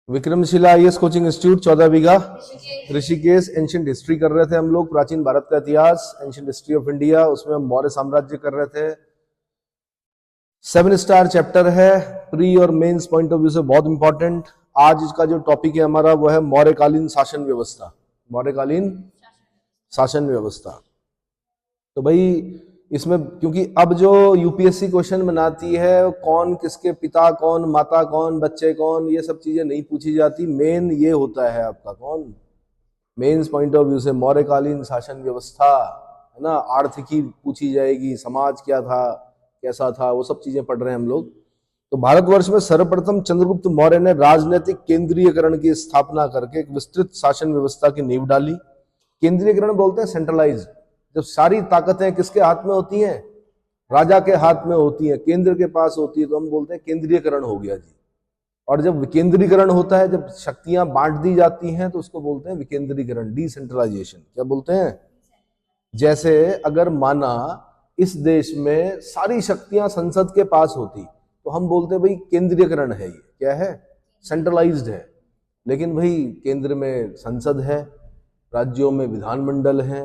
Vikramshila IAS coaching institute 14 बीघा Rishikesh. Ancient history कर रहे थे हम लोग, प्राचीन भारत का इतिहास, एंशियंट हिस्ट्री ऑफ इंडिया। उसमें हम मौर्य साम्राज्य कर रहे थे। 7 स्टार चैप्टर है, प्री और मेंस पॉइंट ऑफ व्यू से बहुत इंपॉर्टेंट। आज इसका जो टॉपिक है हमारा वो है मौर्यकालीन शासन व्यवस्था। मौर्यकालीन शासन व्यवस्था। तो भाई इसमें क्योंकि अब जो यूपीएससी क्वेश्चन बनाती है, कौन किसके पिता कौन, माता कौन, बच्चे कौन, ये सब चीजें नहीं पूछी जाती। मेन ये होता है आपका कौन, मेंस पॉइंट ऑफ व्यू से मौर्यकालीन शासन व्यवस्था, है ना। आर्थिकी पूछी जाएगी, समाज क्या था, कैसा था, वो सब चीजें पढ़ रहे हैं हम लोग। तो भारतवर्ष में सर्वप्रथम चंद्रगुप्त मौर्य ने राजनीतिक केंद्रीयकरण की स्थापना करके एक विस्तृत शासन व्यवस्था की नींव डाली। केंद्रीयकरण बोलते हैं सेंट्रलाइज, जब सारी ताकतें किसके हाथ में होती हैं, राजा के हाथ में होती हैं, केंद्र के पास होती है, तो हम बोलते हैं केंद्रीयकरण हो गया जी। और जब विकेंद्रीकरण होता है, जब शक्तियां बांट दी जाती हैं, तो उसको बोलते हैं विकेंद्रीकरण, डिसेंट्रलाइजेशन। क्या बोलते हैं? जैसे अगर माना इस देश में सारी शक्तियां संसद के पास होती, तो हम बोलते हैं भाई केंद्रीयकरण है, ये क्या है, सेंट्रलाइज्ड है। लेकिन भाई केंद्र में संसद है, राज्यों में विधानमंडल है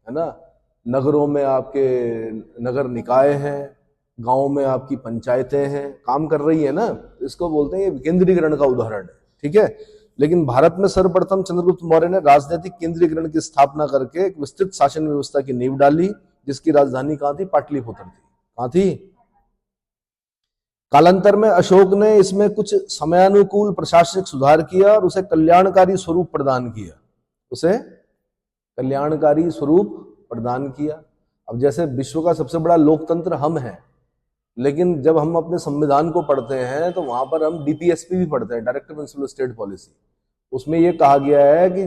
ना, नगरों में आपके नगर निकाय हैं, गांव में आपकी पंचायतें हैं, काम कर रही है ना। इसको बोलते हैं ये विकेंद्रीकरण का उदाहरण है, ठीक है। लेकिन भारत में सर्वप्रथम चंद्रगुप्त मौर्य ने राजनीतिक केंद्रीकरण की स्थापना करके एक विस्तृत शासन व्यवस्था की नींव डाली, जिसकी राजधानी कहां थी? पाटलिपुत्र थी। कहां थी? कालांतर में अशोक ने इसमें कुछ समयानुकूल प्रशासनिक सुधार किया और उसे कल्याणकारी स्वरूप प्रदान किया। उसे कल्याणकारी स्वरूप प्रदान किया। अब जैसे विश्व का सबसे बड़ा लोकतंत्र हम हैं, लेकिन जब हम अपने संविधान को पढ़ते हैं तो वहां पर हम डीपीएसपी भी पढ़ते हैं, डायरेक्ट प्रिंसिपल स्टेट पॉलिसी। उसमें यह कहा गया है कि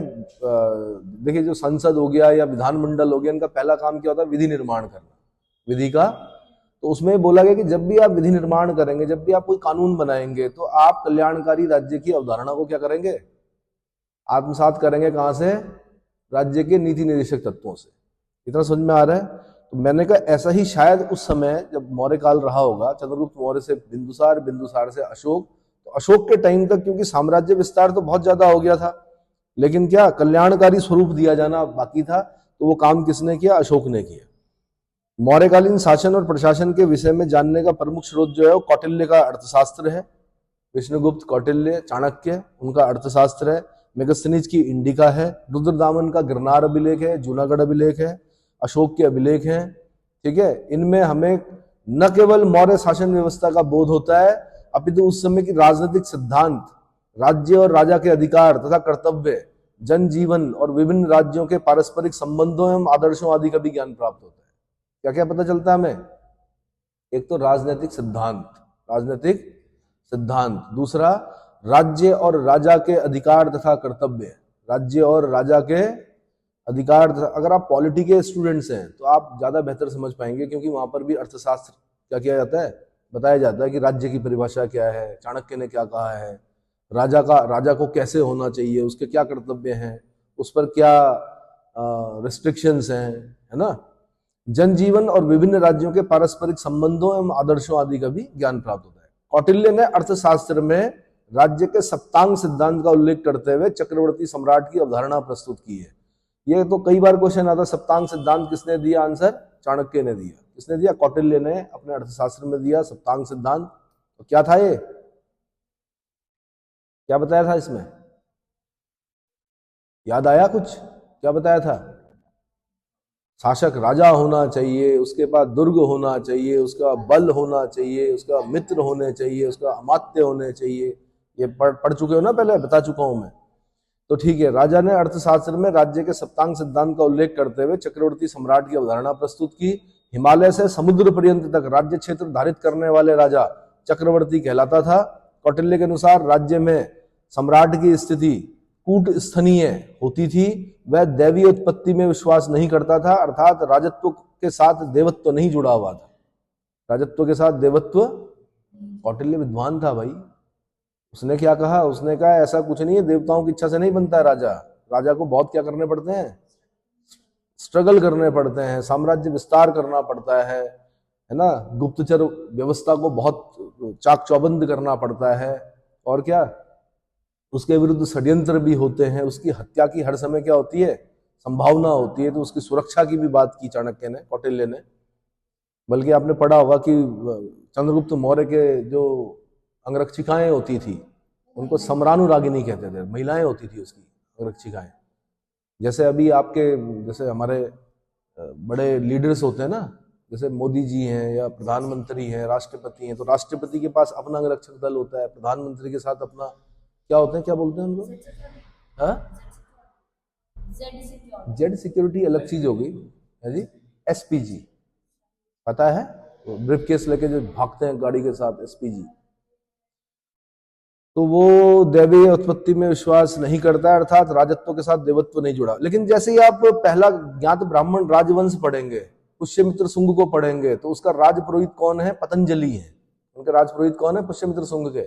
देखिए जो संसद हो गया या विधानमंडल हो गया, इनका पहला काम क्या होता है? विधि निर्माण करना, विधि का। तो उसमें बोला गया कि जब भी आप विधि निर्माण करेंगे, जब भी आप कोई कानून बनाएंगे, तो आप कल्याणकारी राज्य की अवधारणा को क्या करेंगे? आत्मसात करेंगे। कहां से? राज्य के नीति निर्देशक तत्वों से। इतना समझ में आ रहा है? तो मैंने कहा ऐसा ही शायद उस समय जब मौर्य काल रहा होगा, चंद्रगुप्त मौर्य से बिंदुसार, बिंदुसार से अशोक, तो अशोक के टाइम तक क्योंकि साम्राज्य विस्तार तो बहुत ज्यादा हो गया था, लेकिन क्या कल्याणकारी स्वरूप दिया जाना बाकी था। तो वो काम किसने किया? अशोक ने किया। मौर्यकालीन शासन और प्रशासन के विषय में जानने का प्रमुख स्रोत जो है वो कौटिल्य का अर्थशास्त्र है। विष्णुगुप्त, कौटिल्य, चाणक्य, उनका अर्थशास्त्र है। मेगस्थनीज की इंडिका है। रुद्रदामन का गिरनार अभिलेख है, जूनागढ़ अभिलेख है, अशोक के अभिलेख हैं, ठीक है। इनमें हमें न केवल मौर्य शासन व्यवस्था का बोध होता है, अपितु उस समय की राजनीतिक सिद्धांत, राज्य और राजा के अधिकार तथा कर्तव्य, जनजीवन और विभिन्न राज्यों के पारस्परिक संबंधों एवं आदर्शों आदि का भी ज्ञान प्राप्त होता है। क्या क्या पता चलता है हमें? एक तो राजनीतिक सिद्धांत, राजनीतिक सिद्धांत। दूसरा राज्य और राजा के अधिकार तथा कर्तव्य, राज्य और राजा के अधिकार। अगर आप पॉलिटी के स्टूडेंट्स हैं तो आप ज्यादा बेहतर समझ पाएंगे, क्योंकि वहां पर भी अर्थशास्त्र क्या किया जाता है, बताया जाता है कि राज्य की परिभाषा क्या है, चाणक्य ने क्या कहा है, राजा को कैसे होना चाहिए, उसके क्या कर्तव्य हैं, उस पर क्या रिस्ट्रिक्शंस हैं, है ना। जनजीवन और विभिन्न राज्यों के पारस्परिक संबंधों एवं आदर्शों आदि का भी ज्ञान प्राप्त होता है। कौटिल्य ने अर्थशास्त्र में राज्य के सप्तांग सिद्धांत का उल्लेख करते हुए चक्रवर्ती सम्राट की अवधारणा प्रस्तुत की है। ये तो कई बार क्वेश्चन आता है, सप्तांग सिद्धांत किसने दिया? आंसर चाणक्य ने दिया। किसने दिया? कौटिल्य ने अपने अर्थशास्त्र में दिया सप्तांग सिद्धांत। तो क्या था ये? क्या बताया था इसमें? याद आया कुछ? क्या बताया था? शासक राजा होना चाहिए, उसके पास दुर्ग होना चाहिए, उसका बल होना चाहिए, उसका मित्र होने चाहिए, उसका अमात्य होने चाहिए। ये पढ़ चुके हो ना, पहले बता चुका हूं मैं। तो ठीक है, राजा ने अर्थशास्त्र में राज्य के सप्तांग सिद्धांत का उल्लेख करते हुए चक्रवर्ती सम्राट की अवधारणा प्रस्तुत की। हिमालय से समुद्र पर्यंत तक राज्य क्षेत्र धारित करने वाले राजा चक्रवर्ती कहलाता था। कौटिल्य के अनुसार राज्य में सम्राट की स्थिति कूट स्थनीय होती थी। वह दैवीय उत्पत्ति में विश्वास नहीं करता था, अर्थात राजत्व के साथ देवत्व नहीं जुड़ा हुआ था। राजत्व के साथ देवत्व। कौटिल्य विद्वान था भाई। उसने क्या कहा? उसने कहा ऐसा कुछ नहीं है, देवताओं की इच्छा से नहीं बनता है राजा। राजा को बहुत क्या करने पड़ते हैं? स्ट्रगल करने पड़ते हैं, साम्राज्य विस्तार करना पड़ता है ना। गुप्तचर व्यवस्था को बहुत चाक चौबंद करना पड़ता है। और क्या? उसके विरुद्ध षड्यंत्र भी होते हैं, उसकी हत्या की हर समय क्या होती है, संभावना होती है। तो उसकी सुरक्षा की भी बात की चाणक्य ने, कौटिल्य ने। बल्कि आपने पढ़ा होगा कि चंद्रगुप्त मौर्य के जो अंगरक्षिकाएं होती थी उनको सम्रानुरागिनी कहते थे, महिलाएं होती थी उसकी अंगरक्षिकाएं। जैसे अभी आपके, जैसे हमारे बड़े लीडर्स होते हैं ना, जैसे मोदी जी हैं या प्रधानमंत्री हैं, राष्ट्रपति हैं, तो राष्ट्रपति के पास अपना अंगरक्षक दल होता है, प्रधानमंत्री के साथ अपना क्या होते हैं, क्या बोलते हैं उनको, जेड सिक्योरिटी अलग चीज हो गई है जी, एसपीजी पता है, ब्रीफ केस लेके जो भागते हैं गाड़ी के साथ, एसपीजी। तो वो दैवीय उत्पत्ति में विश्वास नहीं करता है, अर्थात राजत्व के साथ देवत्व नहीं जुड़ा। लेकिन जैसे ही आप पहला ज्ञात ब्राह्मण राजवंश पढ़ेंगे, पुष्यमित्र शुंग को पढ़ेंगे, तो उसका राजपुरोहित कौन है, पतंजलि है। उनके राजपुरोहित कौन है, पुष्यमित्र शुंग के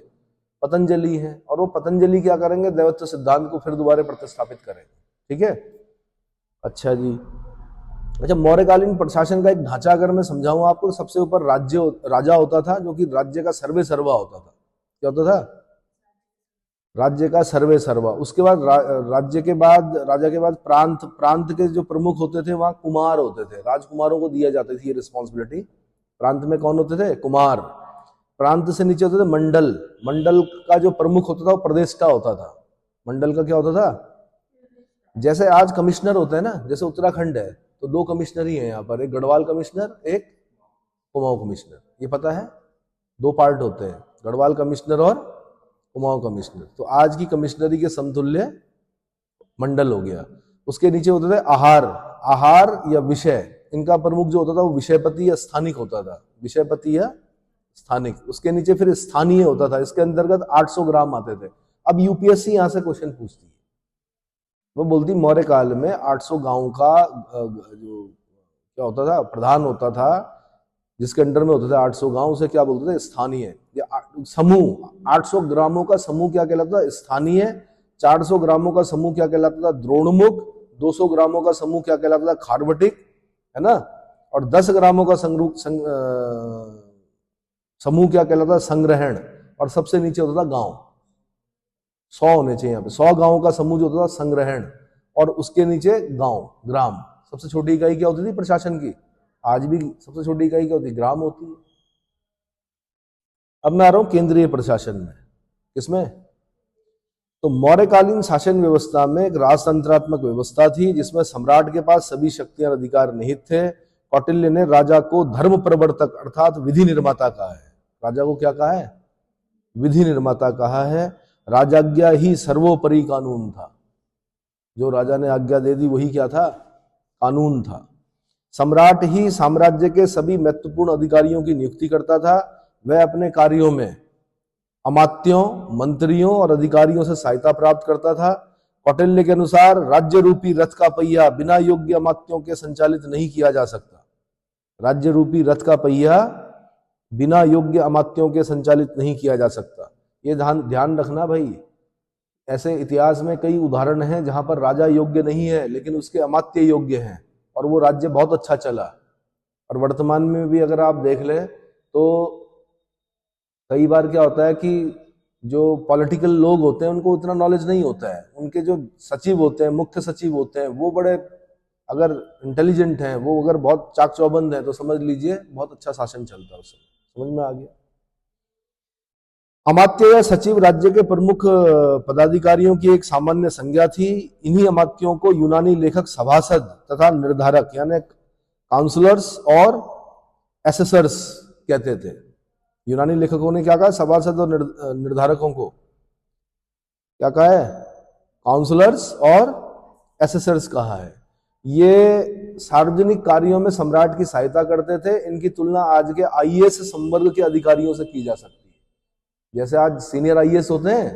पतंजलि है। और वो पतंजलि क्या करेंगे, देवत्व सिद्धांत को फिर दोबारा प्रतिस्थापित करेंगे। ठीक है, अच्छा जी। अच्छा, मौर्यकालीन प्रशासन का एक ढांचा अगर मैं समझाऊं आपको, तो सबसे ऊपर राजा होता था, जो कि राज्य का सर्वे सर्वा होता था। क्या होता था, राज्य का सर्वे सर्वा। उसके बाद राज्य के बाद, राजा के बाद प्रांत के जो प्रमुख होते थे वहां कुमार होते थे, राजकुमारों को दिया जाती थी ये रिस्पॉन्सिबिलिटी। प्रांत में कौन होते थे, कुमार। प्रांत से नीचे होते थे मंडल। मंडल का जो प्रमुख होता था वो प्रदेश का होता था। मंडल का क्या होता था, जैसे आज कमिश्नर होते हैं ना, जैसे उत्तराखंड है तो 2 कमिश्नर ही हैं यहाँ पर, एक गढ़वाल कमिश्नर, एक कुमाऊं कमिश्नर। ये पता है, 2 पार्ट होते हैं, गढ़वाल कमिश्नर और कुमाऊं कमिश्नर। तो आज की कमिश्नरी के समतुल्य मंडल हो गया। उसके नीचे होते थे आहार या विषय। इनका प्रमुख जो होता था वो विषयपति या स्थानिक होता था, विषयपति या स्थानिक। उसके नीचे फिर स्थानीय होता था। इसके अंतर्गत 800 ग्राम आते थे। अब यूपीएससी यहां से क्वेश्चन पूछती है, वो बोलती मौर्य काल में 800 गांव का जो क्या होता था, प्रधान होता था, जिसके अंडर में होते थे 800 गांव, उसे क्या बोलते थे, स्थानीय या समूह। 800 ग्रामों का समूह क्या कहलाता था, स्थानीय। 400 ग्रामों का समूह क्या कहलाता था, द्रोणमुख। 200 ग्रामों का समूह क्या कहलाता था, खारवटिक, है ना। और 10 ग्रामों का समूह क्या कहलाता था, संग्रहण। और सबसे नीचे होता था गांव। 100 होने चाहिए यहाँ पे। 100 गांवों का समूह जो होता था संग्रहण, और उसके नीचे गांव, ग्राम। सबसे छोटी इकाई क्या होती थी प्रशासन की, आज भी सबसे छोटी इकाई क्या होती है, ग्राम होती है। अब मैं आ रहा हूं केंद्रीय प्रशासन में, किसमें, तो मौर्यकालीन शासन व्यवस्था में एक राजतंत्रात्मक व्यवस्था थी, जिसमें सम्राट के पास सभी शक्तियां और अधिकार निहित थे। कौटिल्य ने राजा को धर्म प्रवर्तक अर्थात विधि निर्माता कहा है। राजा को क्या कहा है, विधि निर्माता कहा है। राजाज्ञा ही सर्वोपरि कानून था। जो राजा ने आज्ञा दे दी वही क्या था, कानून था। सम्राट ही साम्राज्य के सभी महत्वपूर्ण अधिकारियों की नियुक्ति करता था। वह अपने कार्यों में अमात्यों, मंत्रियों और अधिकारियों से सहायता प्राप्त करता था। कौटिल्य के अनुसार राज्य रूपी रथ का पहिया बिना योग्य अमात्यों के संचालित नहीं किया जा सकता। राज्य रूपी रथ का पहिया बिना योग्य अमात्यों के संचालित नहीं किया जा सकता। ये ध्यान रखना भाई। ऐसे इतिहास में कई उदाहरण हैं जहां पर राजा योग्य नहीं है लेकिन उसके अमात्य योग्य हैं, और वो राज्य बहुत अच्छा चला। और वर्तमान में भी अगर आप देख लें तो कई बार क्या होता है कि जो पॉलिटिकल लोग होते हैं उनको उतना नॉलेज नहीं होता है। उनके जो सचिव होते हैं, मुख्य सचिव होते हैं, वो बड़े अगर इंटेलिजेंट हैं, वो अगर बहुत चाक चौबंद है, तो समझ लीजिए बहुत अच्छा शासन चलता है उस समय। समझ में आ गया। अमात्य या सचिव राज्य के प्रमुख पदाधिकारियों की एक सामान्य संज्ञा थी। इन्हीं अमात्यों को यूनानी लेखक सभासद तथा निर्धारक यानी काउंसलर्स और एसेसर्स कहते थे। यूनानी लेखकों ने क्या कहा, सभासद और निर्धारकों को क्या कहा है, काउंसलर्स और एसेसर्स कहा है। ये सार्वजनिक कार्यों में सम्राट की सहायता करते थे। इनकी तुलना आज के आईएएस संवर्ग के अधिकारियों से की जा सकती है। जैसे आज सीनियर आईएएस होते हैं,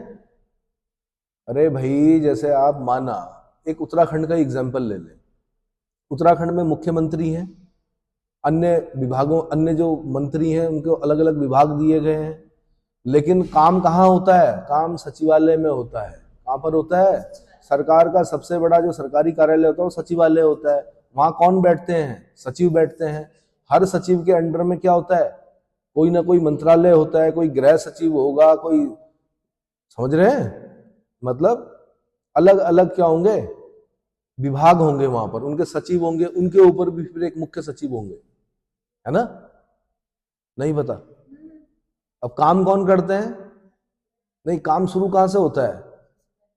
अरे भाई जैसे आप माना एक उत्तराखंड का एग्जाम्पल ले लें। उत्तराखंड में मुख्यमंत्री हैं, अन्य विभागों, अन्य जो मंत्री हैं उनको अलग अलग विभाग दिए गए हैं, लेकिन काम कहाँ होता है, काम सचिवालय में होता है। कहाँ पर होता है, सरकार का सबसे बड़ा जो सरकारी कार्यालय होता है वो सचिवालय होता है। वहां कौन बैठते हैं, सचिव बैठते हैं। हर सचिव के अंडर में क्या होता है, कोई ना कोई मंत्रालय होता है, कोई गृह सचिव होगा, कोई, समझ रहे हैं, मतलब अलग अलग क्या होंगे, विभाग होंगे वहां पर, उनके सचिव होंगे, उनके ऊपर भी फिर एक मुख्य सचिव होंगे, है ना? नहीं पता? अब काम कौन करते हैं? नहीं, काम शुरू कहां से होता है?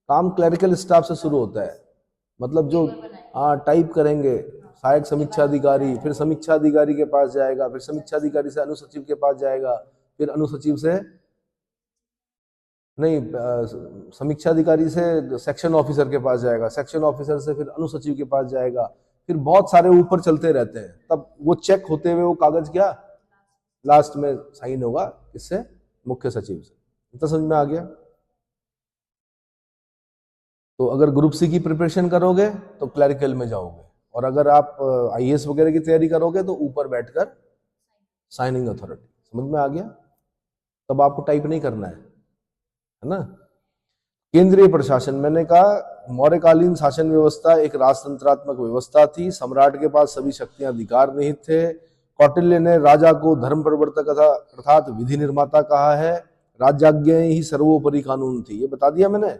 काम क्लरिकल स्टाफ से शुरू होता है, मतलब जो टाइप करेंगे, सहायक समीक्षा अधिकारी, फिर समीक्षा अधिकारी के पास जाएगा, फिर समीक्षा अधिकारी से अनुसचिव के पास जाएगा, फिर अनुसचिव से नहीं, समीक्षा अधिकारी से सेक्शन ऑफिसर के पास जाएगा, सेक्शन ऑफिसर से फिर अनुसचिव के पास जाएगा, फिर बहुत सारे ऊपर चलते रहते हैं, तब वो चेक होते हुए वो कागज क्या लास्ट में साइन होगा, किससे? मुख्य सचिव से। इतना समझ में आ गया? तो अगर ग्रुप सी की प्रिपरेशन करोगे तो क्लरिकल में जाओगे, और अगर आप आईएएस वगैरह की तैयारी करोगे तो ऊपर बैठकर साइनिंग अथॉरिटी। समझ में आ गया? तब आपको टाइप नहीं करना है ना? केंद्रीय प्रशासन, मैंने कहा मौर्यकालीन शासन व्यवस्था एक राजतंत्रात्मक व्यवस्था थी, सम्राट के पास सभी शक्तियां अधिकार निहित थे। कौटिल्य ने राजा को धर्म प्रवर्तक अर्थात विधि निर्माता कहा है, राज्याज्ञाएं ही सर्वोपरि कानून थी, ये बता दिया मैंने।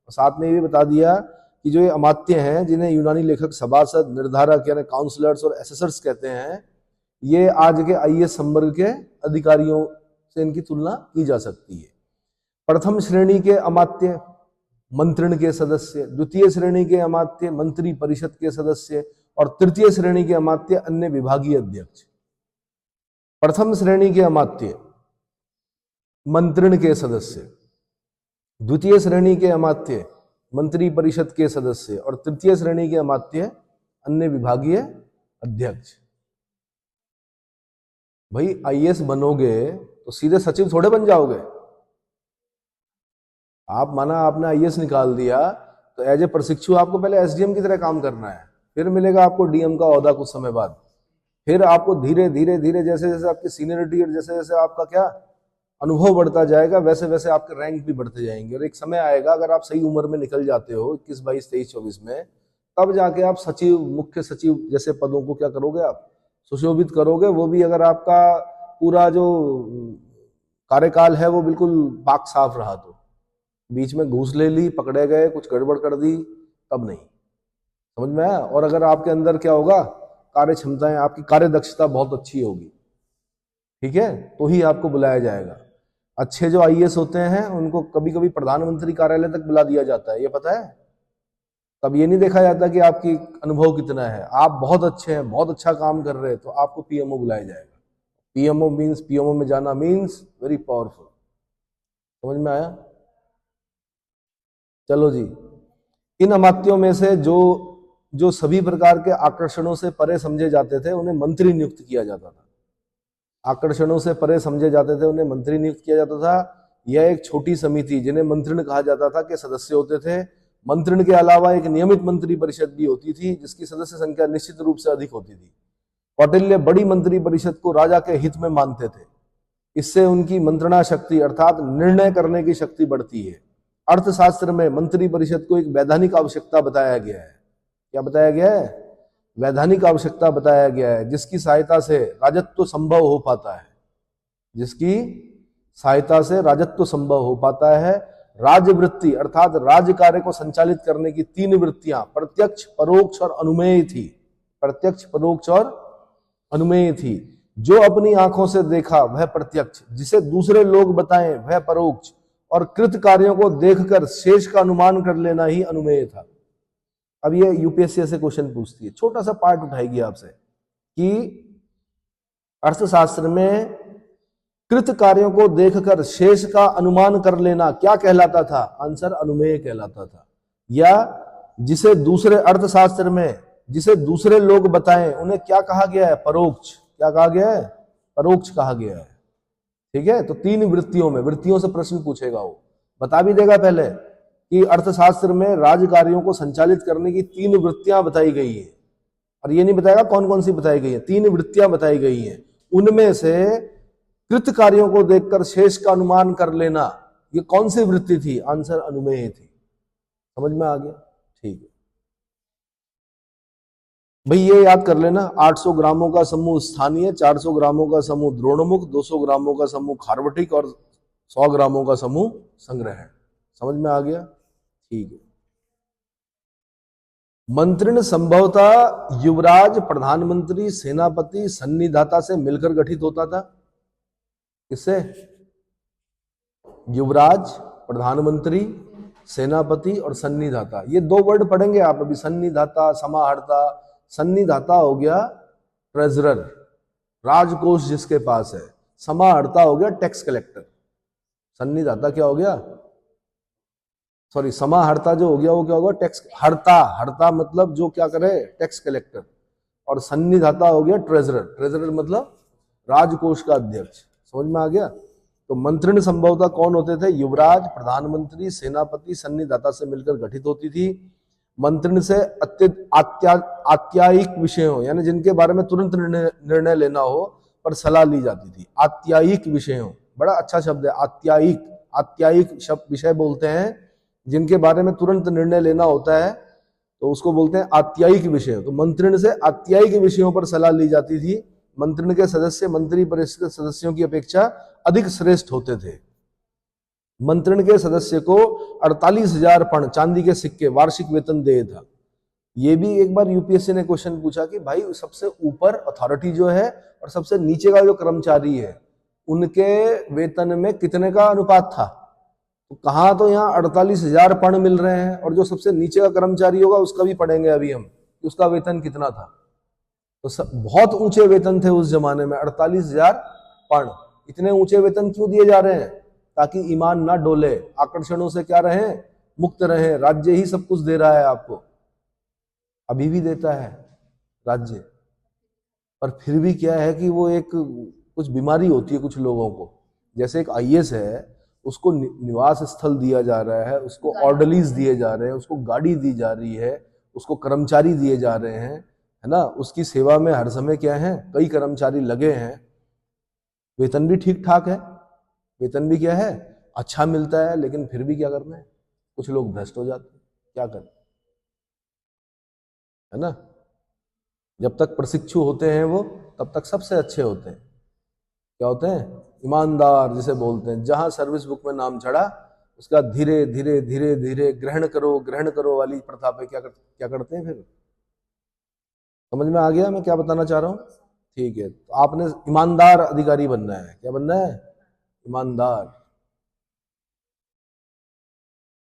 साथ में ये भी बता दिया कि जो ये अमात्य हैं, जिन्हें यूनानी लेखक सभासद, निर्धारक यानी काउंसलर्स और एसेसर्स कहते हैं, ये आज के आईएएस संवर्ग के अधिकारियों से इनकी तुलना की जा सकती है। प्रथम श्रेणी के अमात्य मंत्रण के सदस्य, द्वितीय श्रेणी के अमात्य मंत्री परिषद के सदस्य, और तृतीय श्रेणी के अमात्य अन्य विभागीय अध्यक्ष। प्रथम श्रेणी के अमात्य मंत्रण के सदस्य, द्वितीय श्रेणी के अमात्य मंत्री परिषद के सदस्य, और तृतीय श्रेणी के अमात्य अन्य विभागीय अध्यक्ष। भाई आईएएस बनोगे तो सीधे सचिव थोड़े बन जाओगे आप। माना आपने आईएएस निकाल दिया तो एज ए प्रशिक्षु आपको पहले एसडीएम की तरह काम करना है, फिर मिलेगा आपको डीएम का ओहदा कुछ समय बाद, फिर आपको धीरे धीरे धीरे जैसे जैसे आपकी सीनियरिटी और जैसे जैसे आपका क्या अनुभव बढ़ता जाएगा, वैसे वैसे आपके रैंक भी बढ़ते जाएंगे। और एक समय आएगा, अगर आप सही उम्र में निकल जाते हो 21, 22, 23, 24 में, तब जाके आप सचिव, मुख्य सचिव जैसे पदों को क्या करोगे, आप सुशोभित करोगे। वो भी अगर आपका पूरा जो कार्यकाल है वो बिल्कुल पाक साफ रहा, तो बीच में घूस ले ली, पकड़े गए, कुछ गड़बड़ कर दी, तब नहीं। समझ में आया? और अगर आपके अंदर क्या होगा, कार्य क्षमताएं, आपकी कार्य दक्षता बहुत अच्छी होगी, ठीक है, तो ही आपको बुलाया जाएगा। अच्छे जो आईएएस होते हैं उनको कभी कभी प्रधानमंत्री कार्यालय तक बुला दिया जाता है, ये पता है? तब ये नहीं देखा जाता कि आपकी अनुभव कितना है, आप बहुत अच्छे हैं, बहुत अच्छा काम कर रहे हैं, तो आपको पीएमओ बुलाया जाएगा। पीएमओ मीन्स, पीएमओ में जाना मीन्स वेरी पावरफुल। समझ में आया? चलो जी, इन अमात्यों में से जो सभी प्रकार के आकर्षणों से परे समझे जाते थे उन्हें मंत्री नियुक्त किया जाता था। आकर्षणों से परे समझे जाते थे उन्हें मंत्री नियुक्त किया जाता था। यह एक छोटी समिति, जिन्हें मंत्रण कहा जाता था, के सदस्य होते थे। मंत्रण के अलावा एक नियमित मंत्री परिषद भी होती थी, जिसकी सदस्य संख्या निश्चित रूप से अधिक होती थी। कौटिल्य बड़ी मंत्री परिषद को राजा के हित में मानते थे, इससे उनकी मंत्रणा शक्ति अर्थात निर्णय करने की शक्ति बढ़ती है। अर्थशास्त्र में मंत्री परिषद को एक वैधानिक आवश्यकता बताया गया है। क्या बताया गया है? वैधानिक आवश्यकता बताया गया है, जिसकी सहायता से राजत्व संभव हो पाता है, जिसकी सहायता से राजत्व संभव हो पाता है। राजवृत्ति अर्थात राज कार्य को संचालित करने की 3 वृत्तियां प्रत्यक्ष, परोक्ष और अनुमेय थी। प्रत्यक्ष, परोक्ष और अनुमेय थी। जो अपनी आंखों से देखा वह प्रत्यक्ष, जिसे दूसरे लोग बताएं वह परोक्ष, और कृत कार्यों को देखकर शेष का अनुमान कर लेना ही अनुमेय था। अब ये यूपीएससी से क्वेश्चन पूछती है, छोटा सा पार्ट उठाएगी आपसे कि अर्थशास्त्र में कृत कार्यों को देखकर शेष का अनुमान कर लेना क्या कहलाता था? आंसर अनुमेय कहलाता था। या जिसे दूसरे अर्थशास्त्र में जिसे दूसरे लोग बताएं उन्हें क्या कहा गया है? परोक्ष। क्या कहा गया है? परोक्ष कहा गया है। ठीक है, तो 3 वृत्तियों में, वृत्तियों से प्रश्न पूछेगा, वो बता भी देगा पहले कि अर्थशास्त्र में राज कार्यों को संचालित करने की 3 वृत्तियां बताई गई है, और ये नहीं बताएगा कौन कौन सी बताई गई है, 3 वृत्तियां बताई गई हैं। उनमें से कृत कार्यों को देखकर शेष का अनुमान कर लेना, ये कौन सी वृत्ति थी? आंसर अनुमेय थी। समझ में आ गया? ठीक है भाई, ये याद कर लेना, 800 ग्रामों का समूह स्थानीय, 400 ग्रामों का समूह द्रोणमुख, 200 ग्रामों का समूह खारवटिक और 100 ग्रामों का समूह संग्रहण। समझ में आ गया? ठीक है। मंत्रिण संभवतः युवराज, प्रधानमंत्री, सेनापति, सन्निधाता से मिलकर गठित होता था। किससे? युवराज, प्रधानमंत्री, सेनापति और सन्निधाता। ये दो वर्ड पढ़ेंगे आप अभी, सन्निधाता, समाहर्ता। सन्निधाता हो गया ट्रेजरर, राजकोष जिसके पास है। समाहर्ता हो गया टैक्स कलेक्टर। सन्निधाता क्या हो गया? सॉरी, समाहर्ता जो हो गया वो क्या होगा? टैक्स हर्ता। हर्ता मतलब जो क्या करे? Tax collector. और सन्निधाता हो गया ट्रेजरर। ट्रेजरर मतलब राजकोष का अध्यक्ष। समझ में आ गया? तो मंत्रिण संभवतः कौन होते थे? युवराज, प्रधानमंत्री, सेनापति, सन्निधाता से मिलकर गठित होती थी। मंत्रिण से आत्यायिक विषय हो, यानी जिनके बारे में तुरंत निर्णय लेना हो पर सलाह ली जाती थी। आत्यायिक विषय हो, बड़ा अच्छा शब्द है आत्यायिक। आत्यायिक शब्द विषय बोलते हैं जिनके बारे में तुरंत निर्णय लेना होता है, तो उसको बोलते हैं आत्यायिक विषय। तो मंत्रिण से आत्यायिक विषयों पर सलाह ली जाती थी। मंत्रिण के सदस्य मंत्री परिषद के सदस्यों की अपेक्षा अधिक श्रेष्ठ होते थे। मंत्रिण के सदस्य को 48,000 पर्ण चांदी के सिक्के वार्षिक वेतन देय था। ये भी एक बार यूपीएससी ने क्वेश्चन पूछा कि भाई सबसे ऊपर अथॉरिटी जो है और सबसे नीचे का जो कर्मचारी है उनके वेतन में कितने का अनुपात था? तो कहा तो यहाँ 48,000 पर्ण मिल रहे हैं, और जो सबसे नीचे का कर्मचारी होगा उसका भी पढ़ेंगे अभी हम, उसका वेतन कितना था। तो बहुत ऊंचे वेतन थे उस जमाने में, 48,000 पर्ण। इतने ऊंचे वेतन क्यों दिए जा रहे हैं? ताकि ईमान ना डोले, आकर्षणों से क्या रहे? मुक्त रहे। राज्य ही सब कुछ दे रहा है आपको, अभी भी देता है राज्य, पर फिर भी क्या है कि वो एक कुछ बीमारी होती है कुछ लोगों को। जैसे एक आईएएस है, उसको निवास स्थल दिया जा रहा है, उसको ऑर्डरलीज दिए जा रहे हैं, उसको गाड़ी दी जा रही है, उसको कर्मचारी दिए जा रहे हैं, है ना। उसकी सेवा में हर समय क्या है? कई कर्मचारी लगे हैं। वेतन भी ठीक ठाक है, वेतन भी क्या है? अच्छा मिलता है, लेकिन फिर भी क्या करना है? कुछ लोग भ्रष्ट हो जाते हैं। क्या करें, है ना। जब तक प्रशिक्षु होते हैं वो, तब तक सबसे अच्छे होते हैं। क्या होते हैं? ईमानदार जिसे बोलते हैं। जहां सर्विस बुक में नाम चढ़ा उसका धीरे धीरे धीरे धीरे ग्रहण करो वाली प्रथा पे क्या करते हैं फिर? समझ में आ गया मैं क्या बताना चाह रहा हूं? ठीक है, तो आपने ईमानदार अधिकारी बनना है। क्या बनना है? ईमानदार।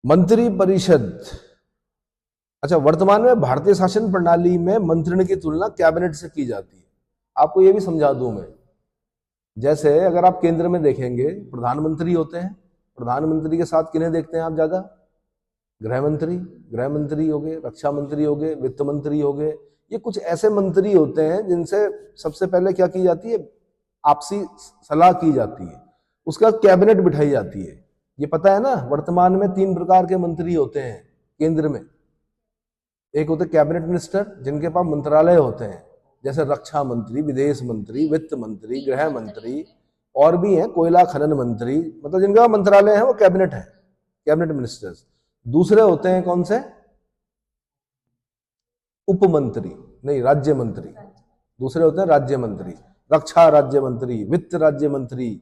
मंत्री परिषद। अच्छा, वर्तमान में भारतीय शासन प्रणाली में मंत्रिण की तुलना कैबिनेट से की जाती है। आपको यह भी समझा दूं मैं, जैसे अगर आप केंद्र में देखेंगे प्रधानमंत्री होते हैं, प्रधानमंत्री के साथ किन्हें देखते हैं आप ज्यादा? गृह मंत्री हो गए, रक्षा मंत्री हो गए, वित्त मंत्री हो गए। ये कुछ ऐसे मंत्री होते हैं जिनसे सबसे पहले क्या की जाती है? आपसी सलाह की जाती है, उसका कैबिनेट बिठाई जाती है। ये पता है ना, वर्तमान में 3 प्रकार के मंत्री होते हैं केंद्र में। एक होते कैबिनेट मिनिस्टर, जिनके पास मंत्रालय होते हैं, जैसे रक्षा मंत्री, विदेश मंत्री, वित्त मंत्री, गृह मंत्री, और भी हैं कोयला खनन मंत्री, मतलब जिनका मंत्रालय है वो कैबिनेट है, कैबिनेट मिनिस्टर्स। दूसरे होते हैं कौन से? उपमंत्री, नहीं राज्य मंत्री। दूसरे होते हैं राज्य मंत्री, रक्षा राज्य मंत्री, वित्त राज्य मंत्री,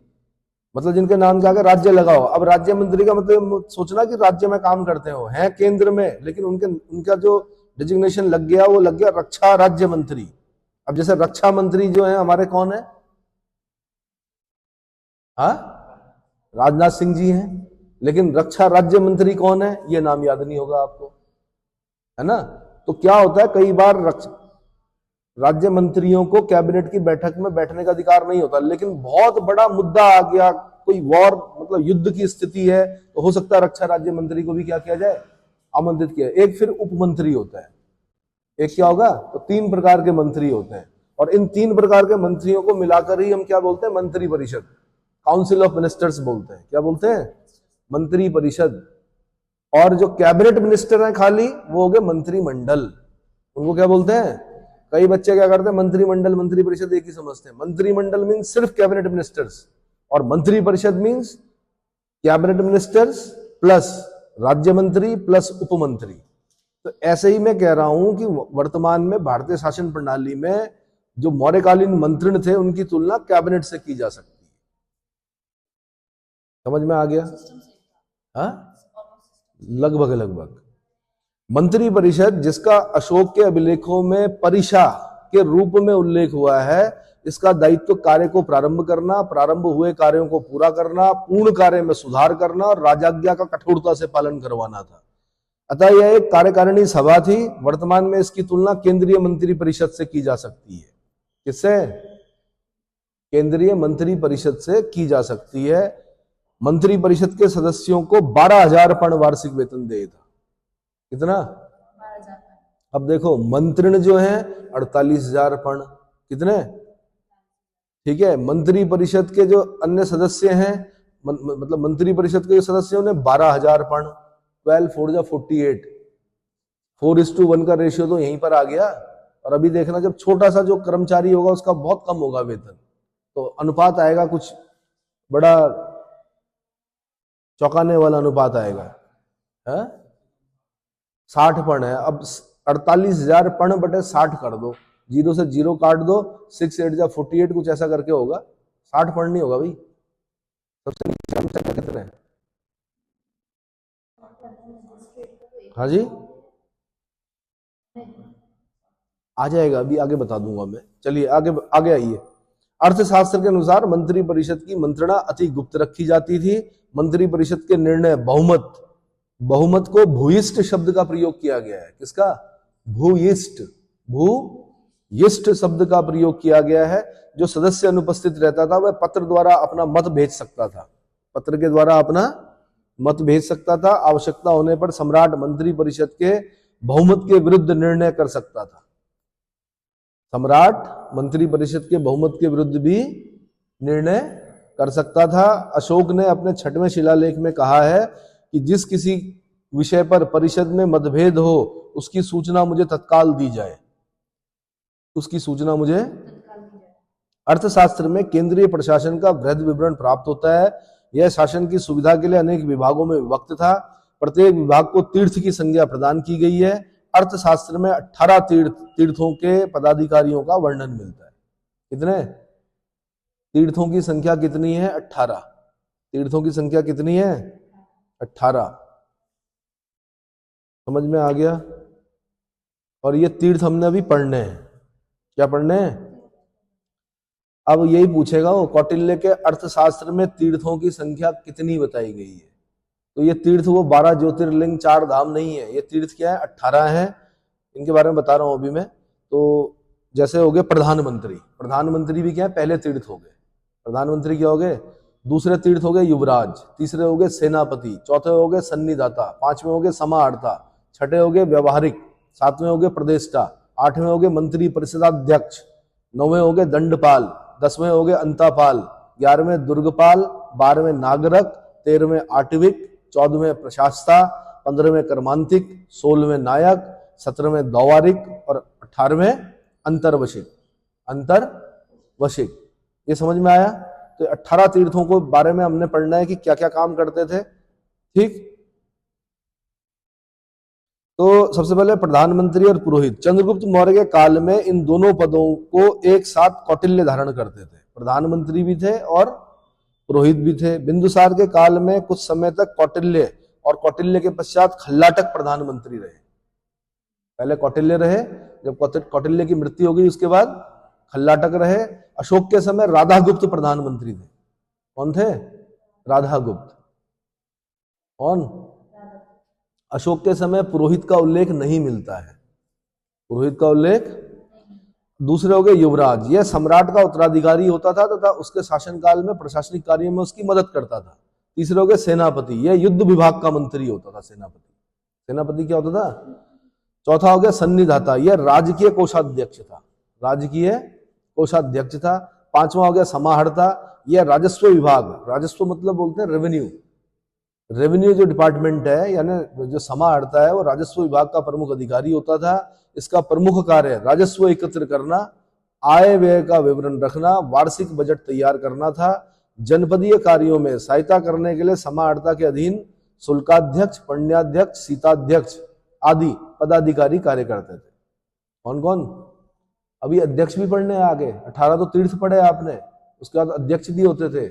मतलब जिनके नाम के आगे राज्य लगाओ। अब राज्य मंत्री का मतलब सोचना कि राज्य में काम करते हो, हैं केंद्र में, लेकिन उनका जो डिजिग्नेशन लग गया वो लग गया रक्षा राज्य मंत्री। अब जैसे रक्षा मंत्री जो है हमारे कौन है? हाँ, राजनाथ सिंह जी हैं, लेकिन रक्षा राज्य मंत्री कौन है? ये नाम याद नहीं होगा आपको, है ना। तो क्या होता है, कई बार राज्य मंत्रियों को कैबिनेट की बैठक में बैठने का अधिकार नहीं होता, लेकिन बहुत बड़ा मुद्दा आ गया, कोई वॉर मतलब युद्ध की स्थिति है, तो हो सकता है रक्षा राज्य मंत्री को भी क्या किया जाए? आमंत्रित किया। एक फिर उप मंत्री होता है, एक क्या होगा? तो 3 प्रकार के मंत्री होते हैं, और इन 3 प्रकार के मंत्रियों को मिलाकर ही हम क्या बोलते हैं? मंत्री परिषद, काउंसिल ऑफ मिनिस्टर्स बोलते हैं। क्या बोलते हैं? मंत्री परिषद। और जो कैबिनेट मिनिस्टर हैं खाली, वो हो गए मंत्रिमंडल, उनको क्या बोलते हैं? कई बच्चे क्या करते हैं, मंत्रिमंडल मंत्री परिषद एक ही समझते हैं। मंत्रिमंडल मीन्स सिर्फ कैबिनेट मिनिस्टर्स, और मंत्री परिषद मीन्स कैबिनेट मिनिस्टर्स प्लस राज्य मंत्री प्लस उपमंत्री। तो ऐसे ही मैं कह रहा हूं कि वर्तमान में भारतीय शासन प्रणाली में जो मौर्यकालीन मंत्रिण थे उनकी तुलना कैबिनेट से की जा सकती है। समझ में आ गया? हाँ, लगभग लगभग। मंत्री परिषद जिसका अशोक के अभिलेखों में परिषा के रूप में उल्लेख हुआ है, इसका दायित्व कार्य को प्रारंभ करना, प्रारंभ हुए कार्यों को पूरा करना, पूर्ण कार्य में सुधार करना और राजाज्ञा का कठोरता से पालन करवाना था। अतः यह एक कार्यकारिणी सभा थी। वर्तमान में इसकी तुलना केंद्रीय मंत्री परिषद से की जा सकती है। किससे? केंद्रीय मंत्री परिषद से की जा सकती है। मंत्री परिषद के सदस्यों को 12,000 पर्ण वार्षिक वेतन देता। कितना? 12,000। अब देखो मंत्रिण जो है 48,000 पर्ण। कितने? ठीक है। मंत्री परिषद के जो अन्य सदस्य हैं, मतलब मंत्री परिषद के सदस्यों ने 12,000 पर्ण। 12 4 जा 48, 4:1 का रेशियो तो यहीं पर आ गया। और अभी देखना, जब छोटा सा जो कर्मचारी होगा उसका बहुत कम होगा वेतन, तो अनुपात आएगा कुछ बड़ा चौंकाने वाला अनुपात आएगा। है 60 पर्ण है। अब 48,000 पर्ण बटे 60 कर दो, 0 से 0 काट दो, 6 8 जा 48 कुछ ऐसा करके होगा। 60 पर्ण नहीं होगा भाई। सबसे नीचे कितने है? हाँ जी, आ जाएगा, अभी आगे बता दूंगा मैं। चलिए आगे आगे आइए। अर्थशास्त्र के अनुसार मंत्री परिषद की मंत्रणा अति गुप्त रखी जाती थी। मंत्री परिषद के निर्णय बहुमत को भूयिष्ठ शब्द का प्रयोग किया गया है। किसका? भूयिष्ठ शब्द का प्रयोग किया गया है। जो सदस्य अनुपस्थित रहता था वह पत्र द्वारा अपना मत भेज सकता था। पत्र के द्वारा अपना मत भेज सकता था। आवश्यकता होने पर सम्राट मंत्री परिषद के बहुमत के विरुद्ध निर्णय कर सकता था। सम्राट मंत्री परिषद के बहुमत के विरुद्ध भी निर्णय कर सकता था। अशोक ने अपने 6वें शिलालेख में कहा है कि जिस किसी विषय पर परिषद में मतभेद हो उसकी सूचना मुझे तत्काल दी जाए। उसकी सूचना मुझे अर्थशास्त्र में केंद्रीय प्रशासन का वृहद विवरण प्राप्त होता है। यह शासन की सुविधा के लिए अनेक विभागों में विभक्त था। प्रत्येक विभाग को तीर्थ की संज्ञा प्रदान की गई है। अर्थशास्त्र में 18 तीर्थों के पदाधिकारियों का वर्णन मिलता है। कितने तीर्थों की संख्या कितनी है? 18। तीर्थों की संख्या कितनी है? 18। समझ में आ गया? और ये तीर्थ हमने अभी पढ़ने हैं। क्या पढ़ने हैं? अब यही पूछेगा वो, कौटिल्य के अर्थशास्त्र में तीर्थों की संख्या कितनी बताई गई है? तो ये तीर्थ वो 12 ज्योतिर्लिंग 4 धाम नहीं है। ये तीर्थ क्या है? 18 है। इनके बारे में बता रहा हूं अभी मैं। तो जैसे हो गए प्रधानमंत्री। प्रधानमंत्री भी क्या है? पहले तीर्थ हो गए। प्रधानमंत्री क्या हो गए? दूसरे तीर्थ हो गए युवराज। तीसरे हो गए सेनापति। चौथे हो गए सन्निधाता। 5वें हो गए समाहर्ता। 6ठे हो गए व्यवहारिक। 7वें हो गए प्रदेष्टा। 8वें हो गए मंत्री परिषदाध्यक्ष। 9वें हो गए दंडपाल। 10वें हो गए अंतापाल। 11वें दुर्गपाल। 12वें नागरक। 13वें आटविक। 14वें प्रशास्ता। 15वें कर्मांतिक। 16वें नायक। 17वें दौवारिक और 18वें अंतर्वशिक। अंतर्वशिक। ये समझ में आया? तो 18 तीर्थों को बारे में हमने पढ़ना है कि क्या क्या काम करते थे। ठीक। तो सबसे पहले प्रधानमंत्री और पुरोहित। चंद्रगुप्त मौर्य के काल में इन दोनों पदों को एक साथ कौटिल्य धारण करते थे। प्रधानमंत्री भी थे और पुरोहित भी थे। बिंदुसार के काल में कुछ समय तक कौटिल्य और कौटिल्य के पश्चात खल्लाटक प्रधानमंत्री रहे। पहले कौटिल्य रहे, जब कौटिल्य की मृत्यु हो गई उसके बाद खल्लाटक रहे। अशोक के समय राधागुप्त प्रधानमंत्री थे। कौन थे? राधागुप्त। कौन? अशोक के समय पुरोहित का उल्लेख नहीं मिलता है। पुरोहित का उल्लेख। दूसरे हो गए युवराज। यह सम्राट का उत्तराधिकारी होता था तथा उसके शासनकाल में प्रशासनिक कार्यों में उसकी मदद करता था। तीसरे हो गए सेनापति। यह युद्ध विभाग का मंत्री होता था। सेनापति क्या होता था? चौथा हो गया सन्निधाता। यह राजकीय कोषाध्यक्ष था। राजकीय कोषाध्यक्ष था। 5वां हो गया समाहर्ता। यह राजस्व विभाग, राजस्व मतलब बोलते हैं रेवेन्यू जो डिपार्टमेंट है, यानी जो समाहर्ता है, वो राजस्व विभाग का प्रमुख अधिकारी होता था। इसका प्रमुख कार्य राजस्व एकत्र करना, आय व्यय का विवरण रखना, वार्षिक बजट तैयार करना था। जनपदीय कार्यों में सहायता करने के लिए समाहर्ता के अधीन शुल्काध्यक्ष, पण्याध्यक्ष, शीताध्यक्ष आदि पदाधिकारी कार्य करते थे। कौन कौन? अभी अध्यक्ष भी पढ़ने हैं आगे। 18 तो तीर्थ पढ़े आपने, उसके बाद अध्यक्ष भी होते थे।